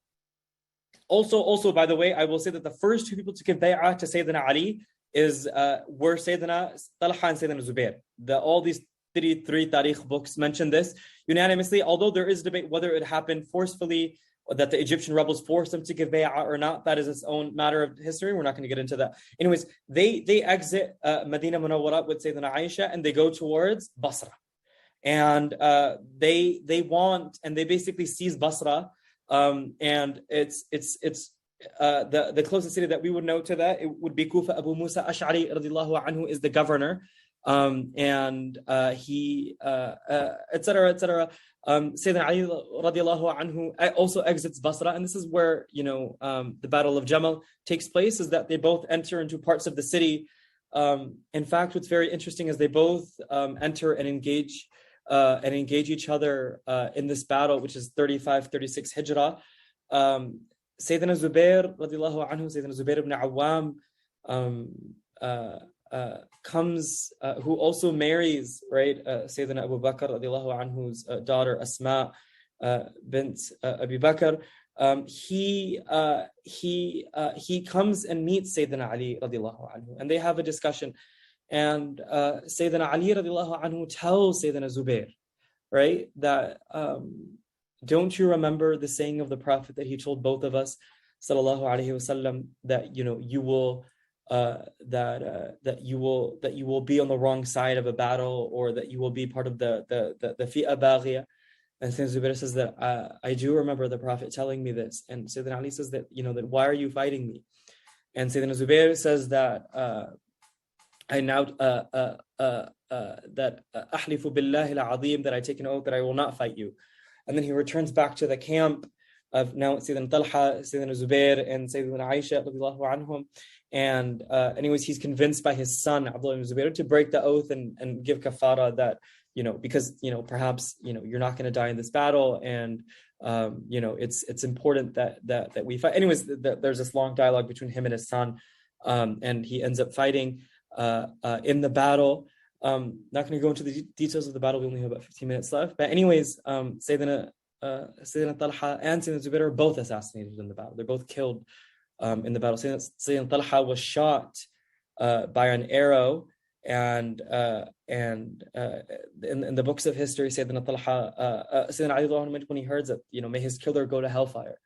Also, by the way, I will say that the first two people to give bay'ah to Sayyidina Ali were Sayyidina Talha and Sayyidina Zubayr. All these three tarikh books mention this unanimously, although there is debate whether it happened forcefully, or that the Egyptian rebels forced them to give bay'ah or not. That is its own matter of history. We're not going to get into that. Anyways, they exit Medina Munawwara with Sayyidina Aisha and they go towards Basra. And they basically seize Basra. And it's the closest city that we would know to that, it would be Kufa. Abu Musa Ash'ari radiallahu anhu is the governor and he etc., etc. Sayyidina Ali radiallahu anhu also exits Basra, and this is where the Battle of Jamal takes place. Is that they both enter into parts of the city. In fact, what's very interesting is they both enter and engage each other in this battle, which is 35-36 Hijrah. Sayyidina Zubayr radiallahu anhu, Sayyidina Zubayr ibn Awam, comes, who also marries, right, Sayyidina Abu Bakr radiallahu anhu's daughter Asma bint Abi Bakr. He comes and meets Sayyidina Ali radiallahu anhu, and they have a discussion. And Sayyidina Ali radiallahu anhu tells Sayyidina Zubayr, right, that don't you remember the saying of the Prophet that he told both of us, sallallahu alaihi wasallam, that you will that you will be on the wrong side of a battle, or that you will be part of the fi'a baghiya. And Sayyidina Zubayr says that I do remember the Prophet telling me this. And Sayyidina Ali says that that why are you fighting me? And Sayyidina Zubayr says that I now that ahlifu billahi al-azim, that I take an oath that I will not fight you. And then he returns back to the camp of now Sayyidina Talha, Sayyidina Zubayr, and Sayyidina Aisha radiallahu anhum. And anyways, he's convinced by his son Abdullah ibn Zubayr to break the oath and give kafara, that because perhaps you're not going to die in this battle, and it's important that we fight. Anyways, there's this long dialogue between him and his son, and he ends up fighting in the battle. Not going to go into the details of the battle. We only have about 15 minutes left. But anyways, Sayyidina Talha and Sayyidina Zubayr are both assassinated in the battle. They're both killed in the battle. Sayyidina Talha was shot by an arrow, and in the books of history, Sayyidina Talha, Sayyidina Ali, when he heard that, may his killer go to hellfire,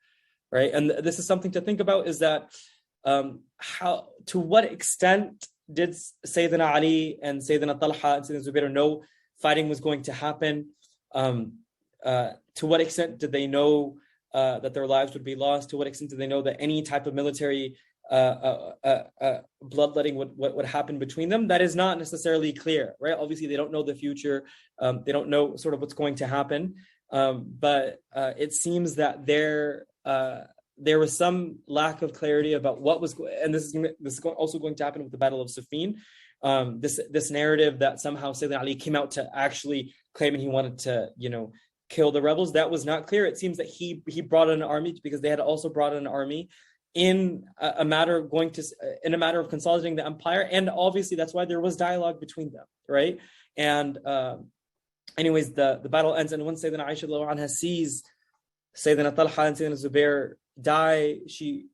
right? And this is something to think about, is that to what extent did Sayyidina Ali and Sayyidina Talha and Sayyidina Zubayr know fighting was going to happen? To what extent did they know that their lives would be lost? To what extent did they know that any type of military bloodletting would happen between them? That is not necessarily clear, right? Obviously, they don't know the future. They don't know sort of what's going to happen. But it seems that there was some lack of clarity about what was, and this is also going to happen with the Battle of Siffin. This narrative that somehow Sayyidina Ali came out to actually claiming he wanted to, kill the rebels, that was not clear. It seems that he brought in an army, because they had also brought in an army in a matter of consolidating the empire, and obviously that's why there was dialogue between them, right? And anyways, the battle ends, and once Sayyidina Aisha radiallahu anha sees Sayyidina Talha and Sayyidina Zubayr die, she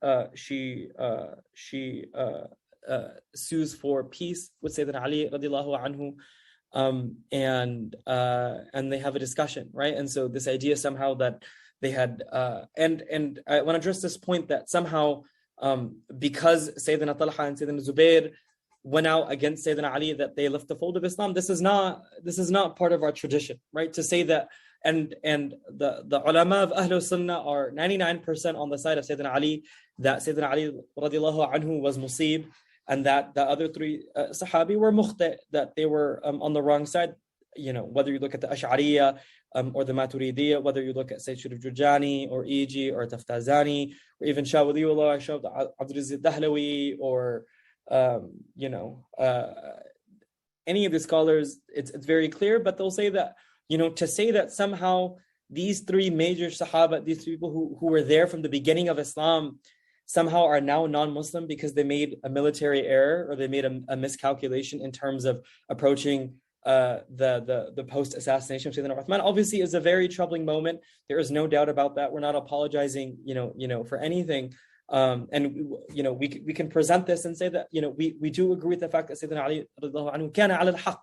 sues for peace with Sayyidina Ali radiallahu anhu. And they have a discussion, right? And so this idea somehow that they had, and I want to address this point that somehow, because Sayyidina Talha and Sayyidina Zubayr went out against Sayyidina Ali, that they left the fold of Islam. This is not part of our tradition, right? To say that, and the ulama of Ahlul Sunnah are 99% on the side of Sayyidina Ali, that Sayyidina Ali radiallahu anhu was musib, and that the other three Sahabi were mukhti, that they were on the wrong side. Whether you look at the Ash'ariyya or the Maturidiyya, whether you look at Sayyid Sharif Jurjani or Iji or Taftazani, or even Shah Waliullah, Shah Abdul Aziz Dahlawi, or any of the scholars, it's very clear. But they'll say that, to say that somehow these three major Sahaba, these people who were there from the beginning of Islam, somehow are now non-Muslim because they made a military error, or they made a miscalculation in terms of approaching the post-assassination of Sayyidina Uthman, obviously is a very troubling moment. There is no doubt about that. We're not apologizing, for anything. And we can present this and say that we do agree with the fact that Sayyidina Ali radiallahu anhu kana ala al-haq,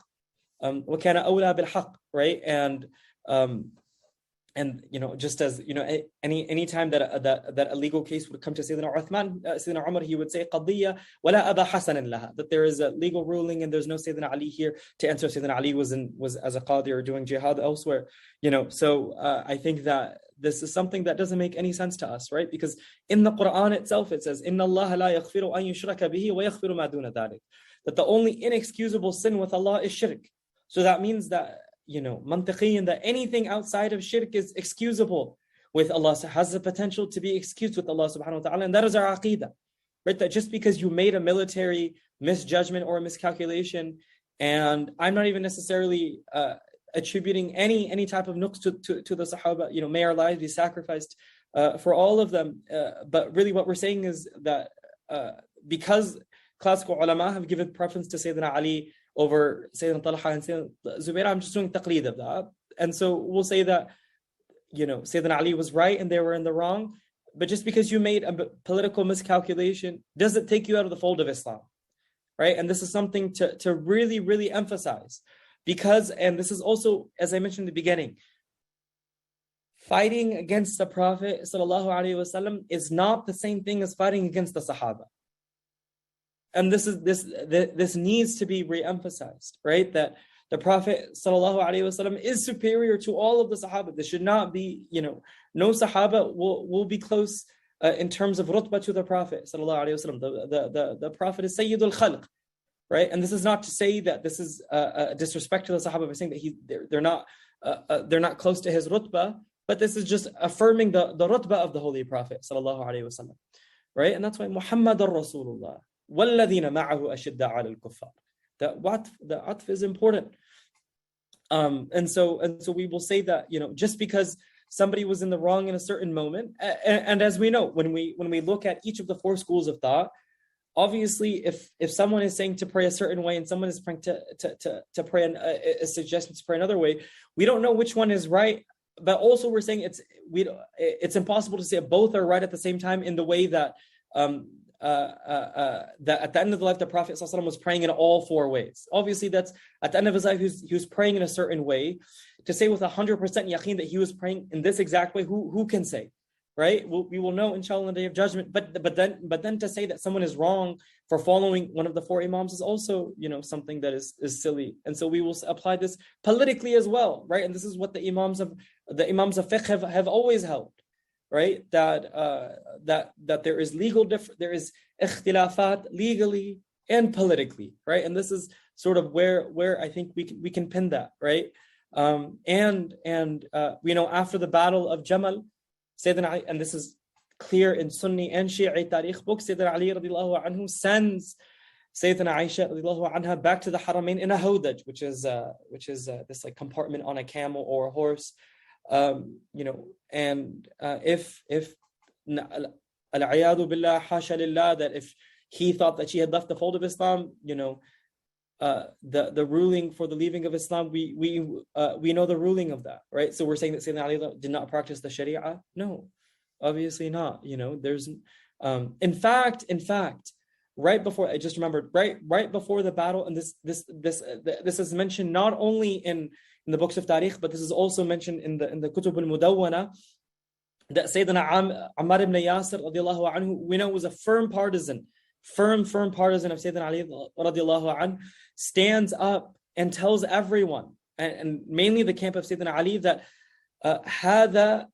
wa kana awla bil-haq, right? And just as any time that a legal case would come to Sayyidina Uthman, Sayyidina Umar, he would say qadiyya wala aba hasanin laha, that there is a legal ruling and there's no Sayyidina Ali here to answer. Sayyidina Ali was as a qadi or doing jihad elsewhere. So I think that this is something that doesn't make any sense to us, right? Because in the Quran itself, it says, "Inna Allah la yaghfiru an yushraka bihi wa yaghfiru ma duna dhalik." That the only inexcusable sin with Allah is shirk. So that means that, mantiqiyan, that anything outside of shirk is excusable with Allah, so has the potential to be excused with Allah subhanahu wa ta'ala. And that is our aqeedah, right? That just because you made a military misjudgment or a miscalculation, and I'm not even necessarily attributing any type of nuqs to the Sahaba, may our lives be sacrificed for all of them. But really what we're saying is that because classical ulama have given preference to Sayyidina Ali over Sayyidina Talha and Sayyidina Zubayr, I'm just doing taqleed of that. And so we'll say that, Sayyidina Ali was right and they were in the wrong. But just because you made a political miscalculation doesn't take you out of the fold of Islam, right? And this is something to really, really emphasize. Because, and this is also, as I mentioned in the beginning, fighting against the Prophet ﷺ is not the same thing as fighting against the Sahaba. And this needs to be re-emphasized, right? That the Prophet ﷺ is superior to all of the Sahaba. This should not be, no Sahaba will be close in terms of rutbah to the Prophet ﷺ. The Prophet is Sayyidul Khalq. Right, and this is not to say that this is a disrespect to the Sahaba by saying that they're not close to his rutbah, but this is just affirming the rutbah of the Holy Prophet sallallahu alaihi wasallam, right? And that's why Muhammadur Rasulullah walladhina ma'ahu ashidda 'ala al-kuffar. The atf is important, and so we will say that just because somebody was in the wrong in a certain moment, and as we know when we look at each of the four schools of thought. Obviously, if someone is saying to pray a certain way and someone is praying to pray a suggestion to pray another way, we don't know which one is right. But also, we're saying it's impossible to say both are right at the same time in the way that that at the end of the life the Prophet ﷺ was praying in all four ways. Obviously, that's at the end of his life he was praying in a certain way. To say with 100% yaqeen that he was praying in this exact way, who can say? Right? We will know, inshallah, on the day of judgment. But then to say that someone is wrong for following one of the four imams is also, something that is silly. And so we will apply this politically as well, right? And this is what the imams of fiqh have always held, right? That there is there is ikhtilafat legally and politically, right? And this is sort of where I think we can pin that, right? After the Battle of Jamal, Sayyidina Ali, and this is clear in Sunni and Shi'i Tariq books, Sayyidina Ali radiallahu anhu sends Sayyidina Aisha radiallahu anha back to the Haramain in a hawdaj, which is this like compartment on a camel or a horse, and if al-iyadu billah, hasha lillah, that if he thought that she had left the fold of Islam, the ruling for the leaving of Islam, we know the ruling of that, right? So we're saying that Sayyidina Ali did not practice the Sharia? No, obviously not. There's in fact, right before, I just remembered, right before the battle, and this is mentioned not only in the books of Tariq, but this is also mentioned in the Kutub al-Mudawwana, that Sayyidina Ammar ibn Yasir radiallahu anhu, we know, was a firm partisan of Sayyidina Ali radiallahu anhu, stands up and tells everyone, and mainly the camp of Sayyidina Ali, that هذا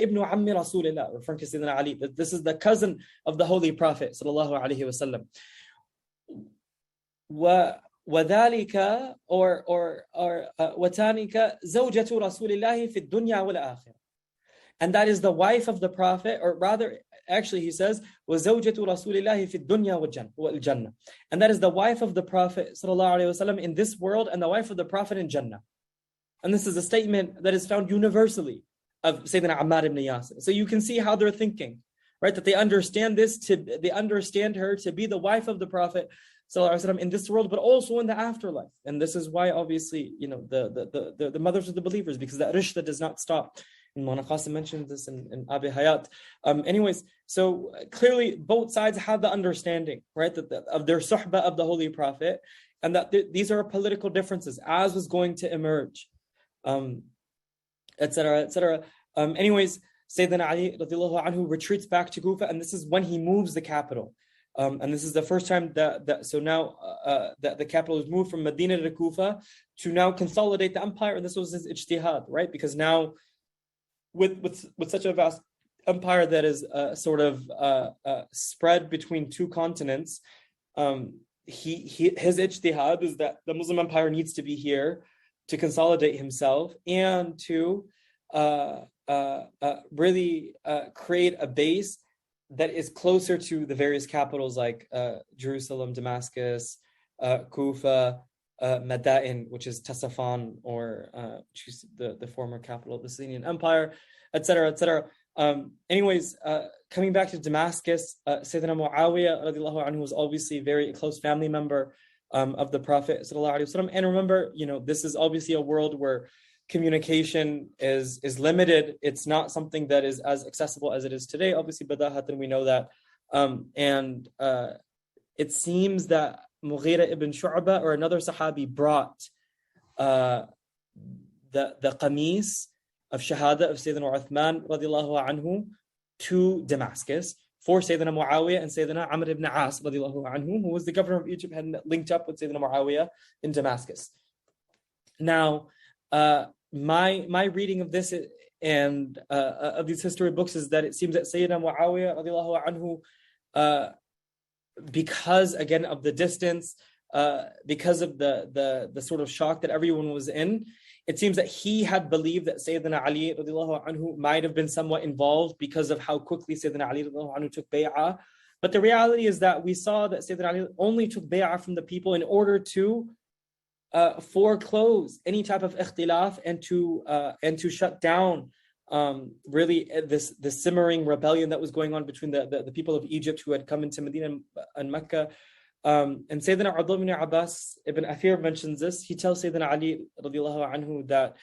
ibn عم رسول الله, referring to Sayyidina Ali, that this is the cousin of the Holy Prophet sallallahu alaihi wasallam. وذلك وتانك زوجة رسول الله في الدنيا والآخرة, and that is the wife of the Prophet, or rather, actually he says, وَزَوْجَةُ رَسُولِ اللَّهِ فِي الدُّنْيَا وَالْجَنَّةِ, and that is the wife of the Prophet sallallahu alaihi wasallam in this world and the wife of the Prophet in Jannah. And this is a statement that is found universally of Sayyidina Ammar ibn Yasir. So you can see how they're thinking, right? That they understand they understand her to be the wife of the Prophet sallallahu alaihi wasallam in this world, but also in the afterlife. And this is why, obviously, the mothers of the believers, because that rishta does not stop. And Mawlana Qasim mentioned this in Abi Hayat. Anyways, so clearly both sides have the understanding, right, of their suhbah of the Holy Prophet, and that these are political differences, as was going to emerge, etc., etc. Anyways, Sayyidina Ali radiallahu anhu retreats back to Kufa, and this is when he moves the capital. And this is the first time that the capital is moved from Medina to Kufa to now consolidate the empire, and this was his ijtihad, right? Because now with such a vast empire that is sort of spread between two continents, his ijtihad is that the Muslim empire needs to be here to consolidate himself and to really create a base that is closer to the various capitals like Jerusalem, Damascus, Kufa, Madain, which is Tasafan, or which is the former capital of the Sayyidina Empire, etc., etc. Anyways, coming back to Damascus, Sayyidina Muawiyah radiallahu anhu was obviously a very close family member of the Prophet sallallahu alaihi wasallam. And remember, this is obviously a world where communication is limited. It's not something that is as accessible as it is today. Obviously, badahatan, we know that. And it seems that Mughira ibn Shu'bah or another Sahabi brought the qamis of Shahada of Sayyidina Uthman radiallahu anhu to Damascus for Sayyidina Muawiyah and Sayyidina Amr ibn As radiallahu anhu, who was the governor of Egypt, had linked up with Sayyidina Muawiyah in Damascus. Now, my reading of this and of these history books is that it seems that Sayyidina Muawiyah radiallahu anhu, because again of the distance, because of the sort of shock that everyone was in, it seems that he had believed that Sayyidina Ali radiallahu anhu might have been somewhat involved because of how quickly Sayyidina Ali radiallahu anhu took bay'ah. But the reality is that we saw that Sayyidina Ali only took bay'ah from the people in order to foreclose any type of ikhtilaf and to shut down really this simmering rebellion that was going on between the people of Egypt who had come into Medina and Mecca. And Sayyidina Abdullah ibn Abbas ibn Athir mentions this. He tells Sayyidina Ali radiallahu anhu that,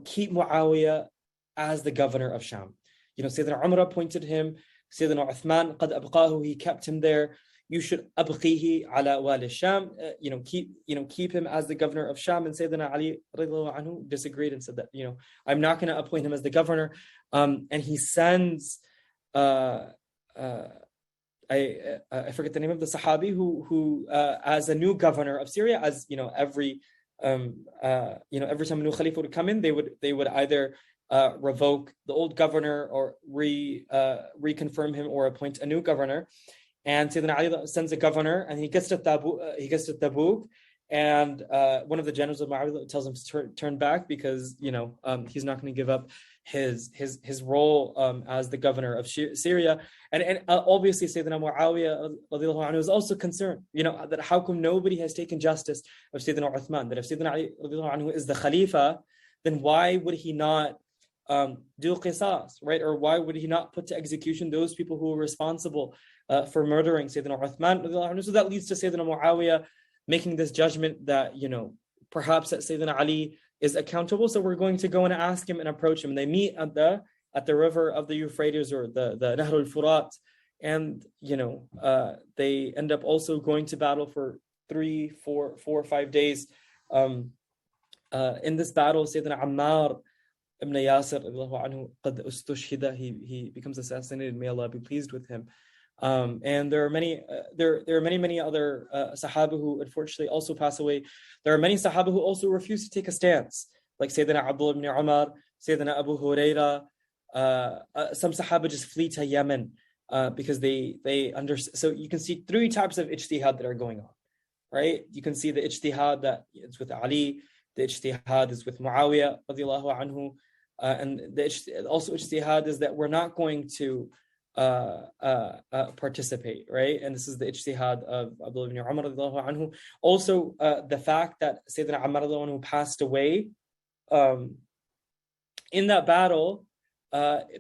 keep Muawiyah as the governor of Sham. Sayyidina Umar appointed him. Sayyidina Uthman, qad abqahu, he kept him there. You should abqihi ala wali Sham, keep him as the governor of Sham. And Sayyidina Ali radiallahu anhu disagreed and said that, I'm not going to appoint him as the governor. And he sends, I forget the name of the Sahabi who as a new governor of Syria, as every time a new Khalifa would come in, they would either revoke the old governor or reconfirm him or appoint a new governor. And Sayyidina Ali sends a governor, and he gets to Tabuk, and one of the generals of Muawiyah tells him to turn back because he's not going to give up his role as the governor of Syria. And obviously Sayyidina Muawiyah radiallahu anhu is also concerned, that how come nobody has taken justice of Sayyidina Uthman, that if Sayyidina Ali radiallahu anhu is the Khalifa, then why would he not do qisas, right? Or why would he not put to execution those people who were responsible for murdering Sayyidina Uthman radiallahu anhu? So that leads to Sayyidina Muawiyah making this judgment that, perhaps that Sayyidina Ali is accountable. So we're going to go and ask him and approach him. And they meet at the river of the Euphrates, or the Nahr al-Furat. And, they end up also going to battle for 3, 4 or 5 days. In this battle, Sayyidina Ammar ibn Yasir anhu, qad ustushhida, he becomes assassinated. May Allah be pleased with him. And there are many other Sahaba who unfortunately also pass away. There are many Sahaba who also refuse to take a stance, like Sayyidina Abdullah ibn Umar, Sayyidina Abu Huraira. Some Sahaba just flee to Yemen because they understand. So you can see 3 types of ijtihad that are going on, right? You can see the ijtihad that it's with Ali, the ijtihad is with Muawiyah radiallahu anhu, and also ijtihad is that we're not going to participate, right? And this is the ijtihad of Abdullah ibn Umar radiallahu anhu. Also, the fact that Sayyidina Ammar radiallahu anhu passed away in that battle,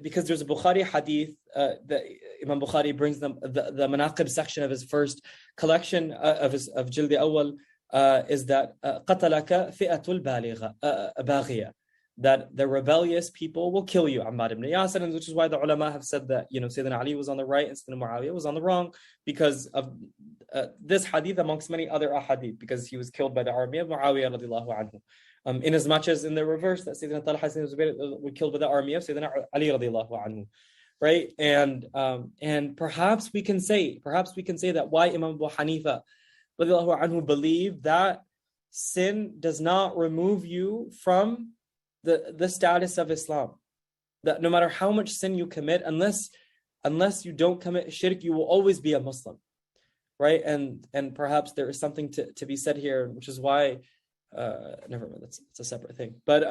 because there's a Bukhari hadith that Imam Bukhari brings them, the Manaqib section of his first collection of Jildi Awal, is that qatalaka fi'atul baghiya, that the rebellious people will kill you, Ammar ibn Yasir, and which is why the ulama have said that Sayyidina Ali was on the right and Sayyidina Muawiyah was on the wrong, because of this hadith amongst many other ahadith, because he was killed by the army of Muawiyah radiallahu anhu. In as much as in the reverse, that Sayyidina Talha and Zubayr were killed by the army of Sayyidina Ali radiallahu anhu, right? And perhaps we can say that why Imam Abu Hanifa radiallahu anhu believed that sin does not remove you from the status of Islam, that no matter how much sin you commit, unless you don't commit shirk, you will always be a Muslim, right? And perhaps there is something to be said here, which is why, never mind, it's a separate thing. But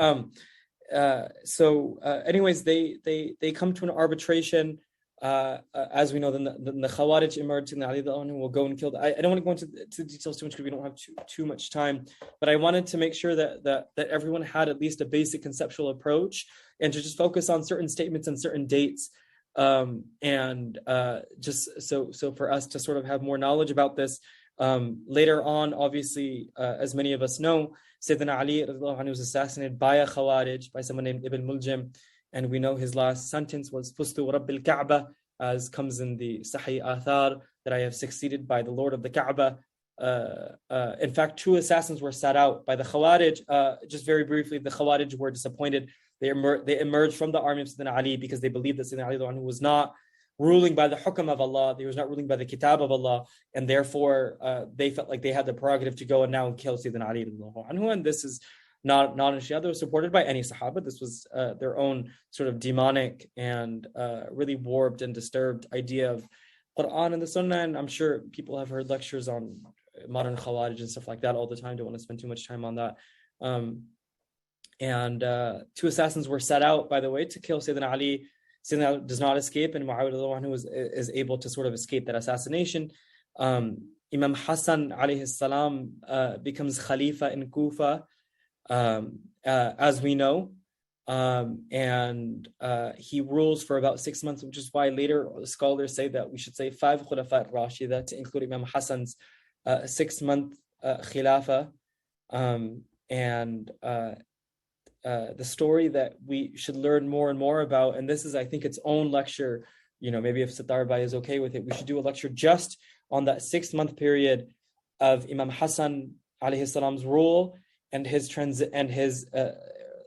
anyways, they come to an arbitration. As we know, then the Khawarij emerged, and Ali will go and kill. I don't want to go into the details too much because we don't have too much time. But I wanted to make sure that everyone had at least a basic conceptual approach, and to just focus on certain statements and certain dates, just so for us to sort of have more knowledge about this. Later on, obviously, as many of us know, Sayyidina Ali was assassinated by a Khawarij, by someone named Ibn Muljam. And we know his last sentence was Fustu Rabbil Kaaba, as comes in the Sahih Athar, that I have succeeded by the Lord of the Kaaba. In fact, 2 assassins were set out by the Khawarij. Just very briefly, the Khawarij were disappointed. They emerged from the army of Sayyidina Ali because they believed that Sayyidina Ali was not ruling by the hukam of Allah. He was not ruling by the kitab of Allah. And therefore, they felt like they had the prerogative to go and now kill Sayyidina Ali. And this is not an Shia that was supported by any Sahaba. This was their own sort of demonic and really warped and disturbed idea of Quran and the Sunnah. And I'm sure people have heard lectures on modern Khawarij and stuff like that all the time. Don't want to spend too much time on that. 2 assassins were set out, by the way, to kill Sayyidina Ali. Sayyidina Ali does not escape, and Muawiyah is able to sort of escape that assassination. Imam Hassan alayhi salam becomes Khalifa in Kufa, as we know, and he rules for about 6 months, which is why later scholars say that we should say 5 Khulafa Rashida to include Imam Hassan's 6-month Khilafah, the story that we should learn more and more about, and this is, I think, its own lecture. Maybe if Sattar Bhai is okay with it, we should do a lecture just on that 6-month period of Imam Hassan alayhi salam's rule and his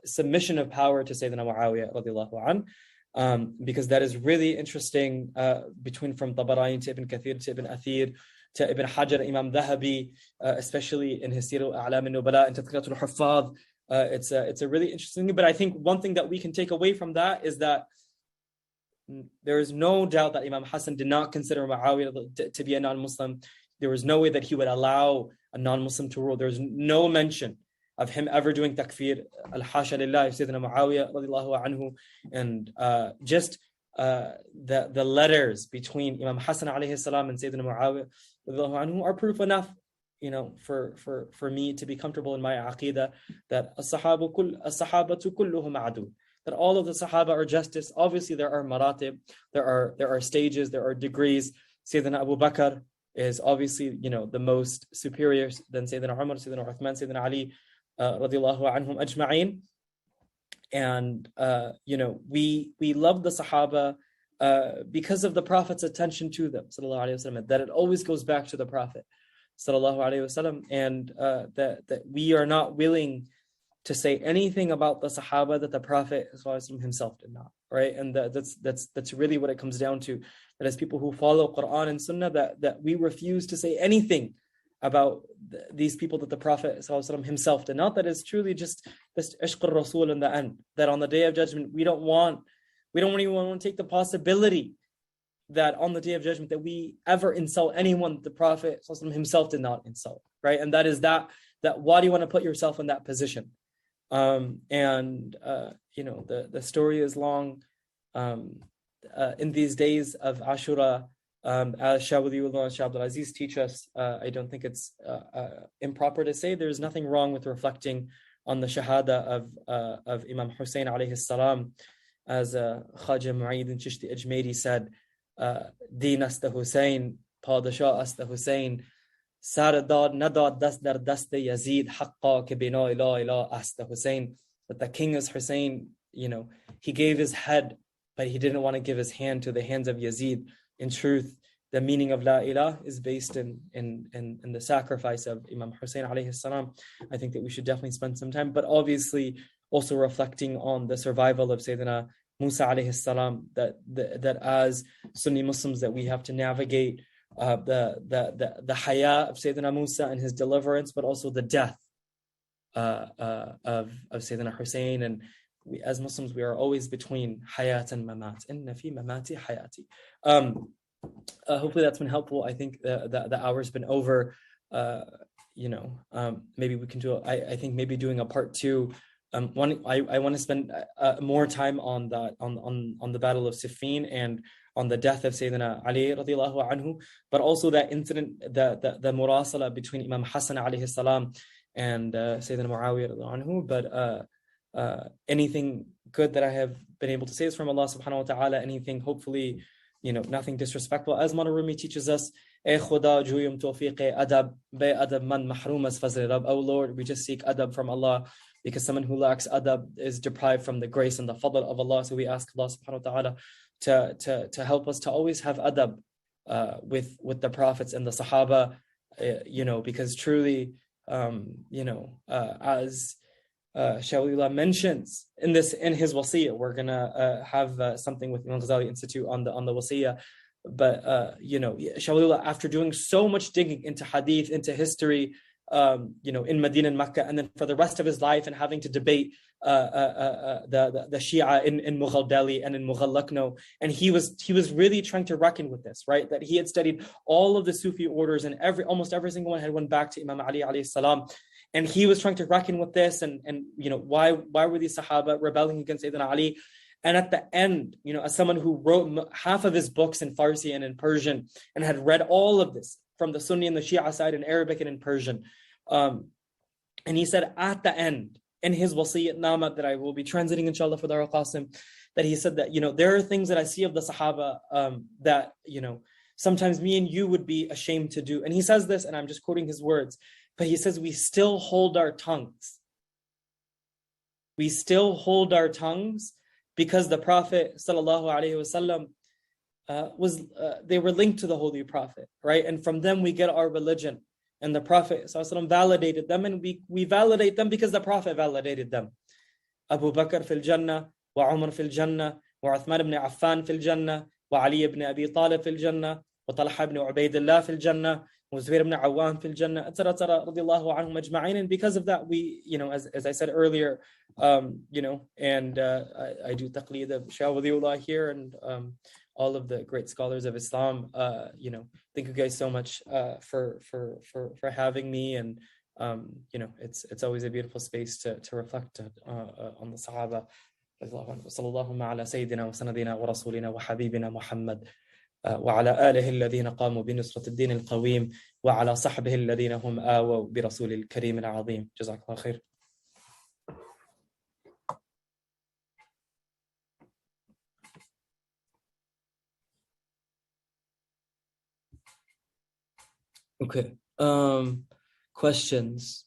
submission of power to Sayyidina Muawiyah radiallahu anh, because that is really interesting, from Tabarani to Ibn Kathir to Ibn Athir to Ibn Hajar, Imam Dhahabi, especially in his Sir A'lam al-Nubala and Tadhkirat al-Huffaz. It's a really interesting thing. But I think one thing that we can take away from that is that there is no doubt that Imam Hassan did not consider Muawiyah to be a non-Muslim. There was no way that he would allow a non-Muslim to rule. There's no mention of him ever doing takfir, al-hasha lillah, Sayyidina Muawiyah radiallahu anhu. And the letters between Imam Hassan alayhi salam and Sayyidina Muawiyah radiallahu anhu are proof enough, for me to be comfortable in my aqidah that as-sahabatu kulluhum adul, that all of the Sahaba are justice. Obviously, there are maratib, there are stages, there are degrees. Sayyidina Abu Bakr is obviously, the most superior than Sayyidina Umar, Sayyidina Uthman, Sayyidina Ali, radiallahu anhum ajma'in. And, we love the Sahaba because of the Prophet's attention to them, sallallahu alayhi wasallam, that it always goes back to the Prophet, sallallahu alayhi wasallam, and that we are not willing to say anything about the Sahaba that the Prophet himself did not, right? And that's really what it comes down to. That as people who follow Quran and Sunnah, that we refuse to say anything about these people that the Prophet himself did not. That is truly just this ishq al-Rasul in the end. That on the Day of Judgment, we don't even want to take the possibility that on the Day of Judgment that we ever insult anyone that the Prophet himself did not insult, right? And that is that why do you want to put yourself in that position? The story is long. In these days of Ashura, as Shawadiullah and Shah Abdul Aziz teach us, I don't think it's improper to say there's nothing wrong with reflecting on the Shahada of Imam Hussain alayhi salam, as Khaja Mu'ayyid Chishti Ajmeri said, Deen asta Hussain, Padashah asta Hussain, Saradad nadad dast dar dast Yazid haqqa ke bina ila ila asta Hussain. That the king is Hussain, he gave his head, but he didn't want to give his hand to the hands of Yazid. In truth, the meaning of La ilah is based in the sacrifice of Imam Hussain alayhi salam. I think that we should definitely spend some time, but obviously also reflecting on the survival of Sayyidina Musa alayhi salam, that as Sunni Muslims that we have to navigate the haya of Sayyidina Musa and his deliverance, but also the death of Sayyidina Hussain, and we, as Muslims, we are always between hayat and mamat. Inna fi mamati hayati. Hopefully that's been helpful. I think the hour's been over. Maybe we can do. I think maybe doing a part two. I want to spend more time on the Battle of Siffin and on the death of Sayyidina Ali radiallahu anhu, but also that incident, the murasala between Imam Hassan alayhi salam and Sayyidina Muawiyah radiallahu anhu. But anything good that I have been able to say is from Allah subhanahu wa ta'ala. Anything, hopefully, nothing disrespectful. As Manarumi teaches us, adab man mahrumas fazl Rab. Oh Lord, we just seek adab from Allah, because someone who lacks adab is deprived from the grace and the fadl of Allah. So we ask Allah subhanahu wa ta'ala to help us to always have adab with the prophets and the Sahaba, because truly, as Shawilullah mentions in his wasiyah, we're gonna have something with Imam Ghazali Institute on the wasiyah. But Shawilullah, after doing so much digging into hadith, into history, in Medina and Makkah, and then for the rest of his life, and having to debate the Shia in Mughal Delhi and in Mughal Lucknow, and he was really trying to reckon with this, right? That he had studied all of the Sufi orders, and almost every single one had went back to Imam Ali alayhi salam, and he was trying to reckon with this, and why were these Sahaba rebelling against Sayyidina Ali? And at the end, as someone who wrote half of his books in Farsi and in Persian, and had read all of this from the Sunni and the Shia side in Arabic and in Persian, and he said at the end, in his wasiyyat nama that I will be translating inshallah for Dar al-Qasim, that he said that, there are things that I see of the Sahaba that, sometimes me and you would be ashamed to do. And he says this, and I'm just quoting his words, but he says, we still hold our tongues. We still hold our tongues because the Prophet sallallahu alaihi wasallam they were linked to the Holy Prophet, right? And from them we get our religion. And the Prophet ﷺ validated them, and we validate them because the Prophet validated them. Abu Bakr fil Jannah, wa Umar fil Jannah, wa Uthman ibn Affan fil Jannah, wa Ali ibn Abi Talib fil Jannah, wa Talha ibn Ubaydillah fil Jannah, wa Zubayr ibn Awwam fil Jannah, etc. radiyallahu anhum ajma'in. And because of that, we, as I said earlier, and I do taqleed of Shah Waliullah here, and all of the great scholars of Islam. Thank you guys so much for having me, and it's always a beautiful space to reflect on the Sahaba. Sallallahu ala Sayyidina wa sanadina wa rasulina wa habibina Muhammad wa ala alihi alladhina qamu bi nusrat ad-din al-qawim wa ala sahbihi alladhina hum awaw bi rasul al-karim al-azim. Jazakallah khair. Okay. Questions.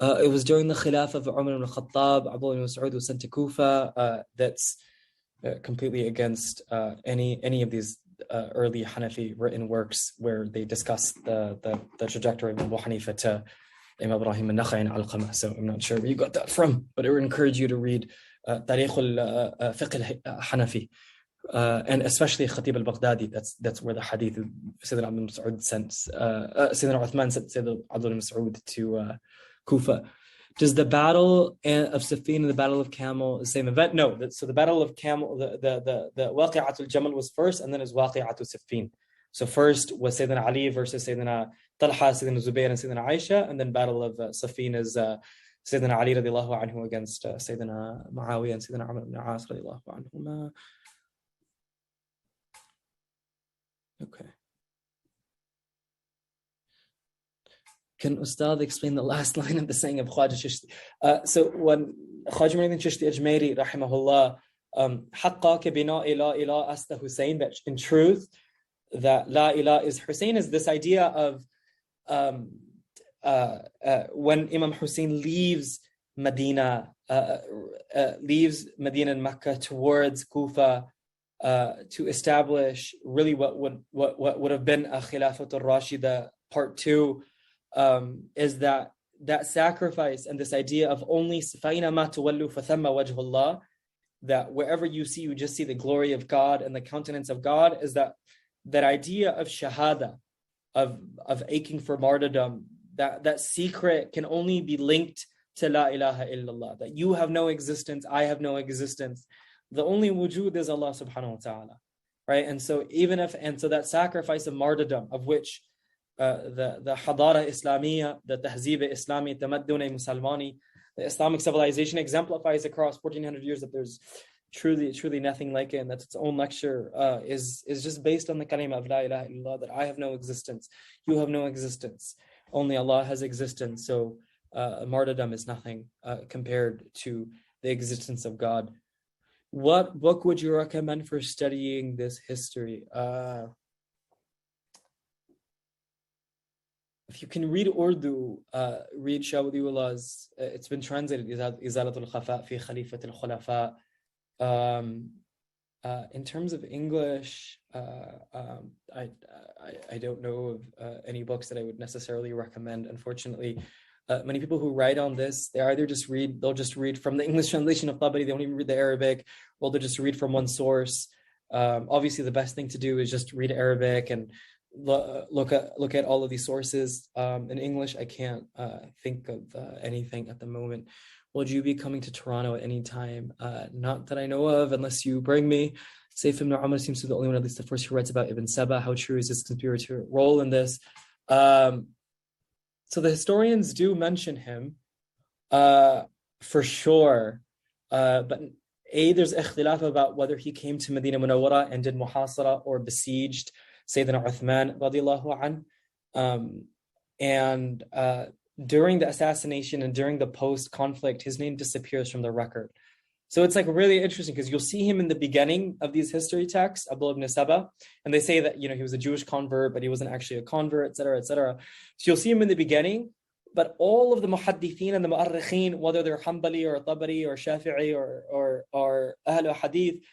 It was during the Khilafah of Umar ibn Khattab, Abdullah ibn Mas'ud was sent to Kufa. That's completely against any of these early Hanafi written works where they discuss the trajectory of Abu Hanifa to Imam Ibrahim al-Nakhai and Al-Qamah. So I'm not sure where you got that from, but I would encourage you to read Tarikh al-Fiqh al-Hanafi. And especially Khatib al-Baghdadi, that's where the hadith of Sayyidina Abdul Mas'ud sends Sayyidina Uthman sent Sayyidina Abdul Mas'ud to Kufa. Does the battle of Siffin and the battle of Camel the same event? No. So the battle of Camel, the Waqi'atul Jamal was first, and then is Waqi'atul Siffin. So first was Sayyidina Ali versus Sayyidina Talha, Sayyidina Zubayr, and Sayyidina Aisha, and then battle of Siffin is Sayyidina Ali radiallahu anhu against Sayyidina Muawiyah and Sayyidina Amr ibn As radiallahu anhuma. Okay. Can Ustad explain the last line of the saying of Khwaja Chishti? So when Khwaja Mu'in Chishti Ajmeri, rahimahullah, Haqqa ke bina ila ila asta Hussain, that in truth, that la ilah is Hussain, is this idea of when Imam Hussain leaves Medina and Makkah towards Kufa, to establish really what would have been a Khilafatul Rashida part 2, is that sacrifice and this idea of only فَإِنَا مَا تُوَلُّوا فَثَمَّ وَجْهُ اللَّهِ, that wherever you see, you just see the glory of God and the countenance of God, is that idea of shahada, of aching for martyrdom, that secret can only be linked to La ilaha illallah, that you have no existence, I have no existence. The only wujud is Allah subhanahu wa ta'ala, right? And so that sacrifice of martyrdom, of which the Hadara Islamiyya, the Tahzib Islami, Tamaddun Musalmani, the Islamic civilization exemplifies across 1400 years, that there's truly nothing like it, and that's its own lecture, is just based on the kalima of La ilaha illallah, that I have no existence, you have no existence, only Allah has existence. So martyrdom is nothing compared to the existence of God. What book would you recommend for studying this history? If you can read Urdu, read Shawdiullah's, it's been translated, Izalatul Khafa fi Khalifat al-Khulafa. In terms of English, I don't know of any books that I would necessarily recommend, unfortunately. Many people who write on this, they'll just read from the English translation of Tabari, they don't even read the Arabic, or they'll just read from one source. Obviously, the best thing to do is just read Arabic and look at all of these sources. In English, I can't think of anything at the moment. Would you be coming to Toronto at any time? Not that I know of, unless you bring me. Saif ibn Umar seems to be the only one, at least the first, who writes about Ibn Saba. How true is his conspiratorial role in this? So the historians do mention him, for sure. But there's ikhtilaf about whether he came to Medina Munawwara and did muhasara or besieged Sayyiduna Uthman radiallahu an. And during the assassination and during the post-conflict, his name disappears from the record. So it's like really interesting, because you'll see him in the beginning of these history texts, Abdullah ibn Saba, and they say that, he was a Jewish convert, but he wasn't actually a convert, etc., etc. So you'll see him in the beginning, but all of the muhaddithin and the mu'arrikhin, whether they're Hanbali or Tabari or Shafi'i or Ahl Hadith,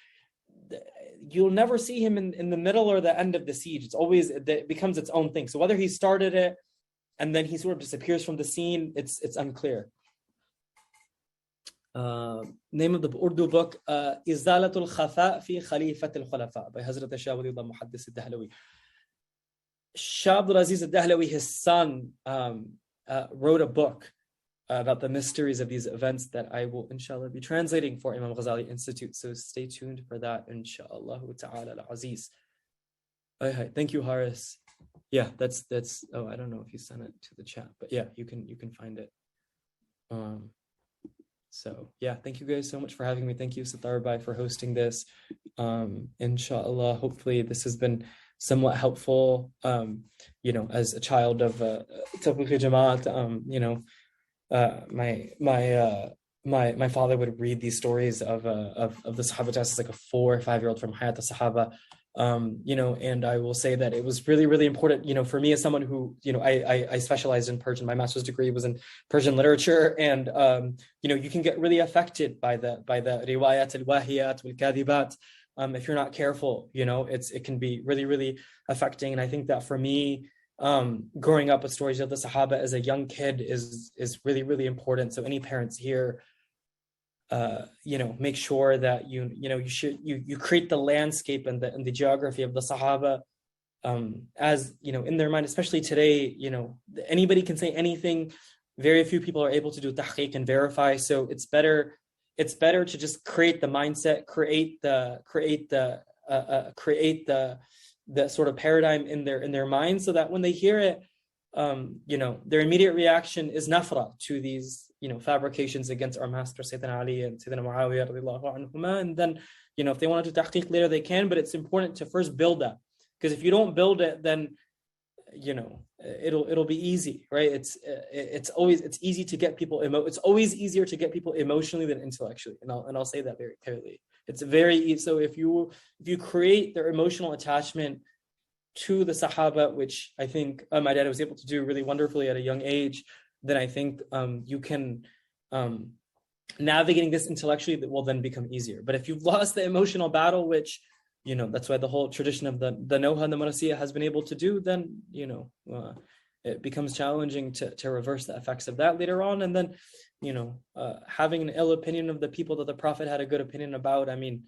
you'll never see him in the middle or the end of the siege. It becomes its own thing. So whether he started it and then he sort of disappears from the scene, it's unclear. Name of the Urdu book, Izalatul Khafa fi Khalifat al-Khulafa by Hazrat Shah Waliullah Muhaddis al-Dahlawi. Shah Abdul Aziz al-Dahlawi, his son, wrote a book about the mysteries of these events that I will, inshallah, be translating for Imam Ghazali Institute. So stay tuned for that, inshallah ta'ala al-Aziz. Thank you, Haris. Yeah, that's. Oh, I don't know if you sent it to the chat, but yeah, you can find it. So yeah, thank you guys so much for having me. Thank you, Sitar Bai, for hosting this. Inshallah, hopefully this has been somewhat helpful. As a child of Tablighi Jamaat, my father would read these stories of the Sahaba as like a 4 or 5 year old from Hayat al-Sahaba. And I will say that it was really, really important, for me as someone who, I specialized in Persian. My master's degree was in Persian literature, and, you can get really affected by the riwayat al-wahiyat wal-kadhibat. If you're not careful, it can be really, really affecting. And I think that for me, growing up with stories of the Sahaba as a young kid is really, really important. So any parents here, make sure that you create the landscape and the geography of the Sahaba, as in their mind, especially today. Anybody can say anything. Very few people are able to do tahqiq and verify. So it's better to just create the mindset, create the sort of paradigm in their mind, so that when they hear it, their immediate reaction is nafra to these fabrications against our master Sayyidina Ali and Sayyidina Muawiyah radiallahu anhuma. And then if they want to do tahqiq later, they can, but it's important to first build that, because if you don't build it, then it'll be easy, right? It's easy to get people it's always easier to get people emotionally than intellectually, and I'll say that very clearly. It's very easy. So if you create their emotional attachment to the Sahaba, which I think my dad was able to do really wonderfully at a young age, then I think you can navigating this intellectually will then become easier. But if you've lost the emotional battle, which that's why the whole tradition of the Noha and the Marasiya has been able to do, then it becomes challenging to reverse the effects of that later on. And then having an ill opinion of the people that the Prophet had a good opinion about, I mean,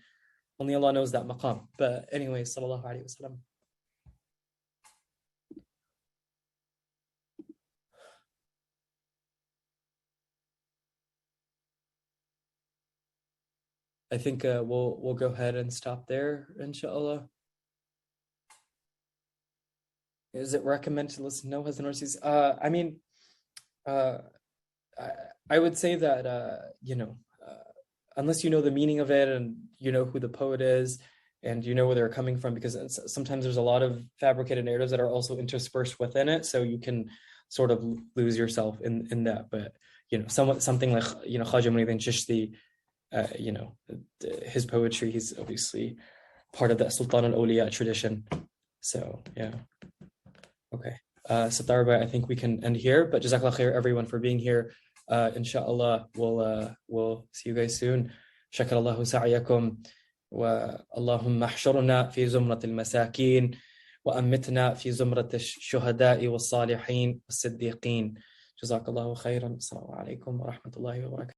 only Allah knows that maqam. But anyway, sallallahu alaihi wasallam. I think we'll go ahead and stop there, inshallah. Is it recommended to listen to No Husband Overseas? I mean, I would say that unless you know the meaning of it and you know who the poet is and you know where they're coming from, because sometimes there's a lot of fabricated narratives that are also interspersed within it, so you can sort of lose yourself in that. But something like Khaja Muhyiddin Chishti, his poetry, he's obviously part of that Sultan al-Awliya tradition. So yeah, okay. Satarba, I think we can end here, but Jazakallah khair everyone for being here. Inshallah, we'll see you guys soon. Shakarallahu sa'yakum wa Allahumma ahshurna fi zumrat al-masakin wa ammitna fi zumrat ash-shuhada'i was-salihin was-siddiqin. Jazakallahu khairan. Assalamu alaikum wa rahmatullahi wa barakatuh.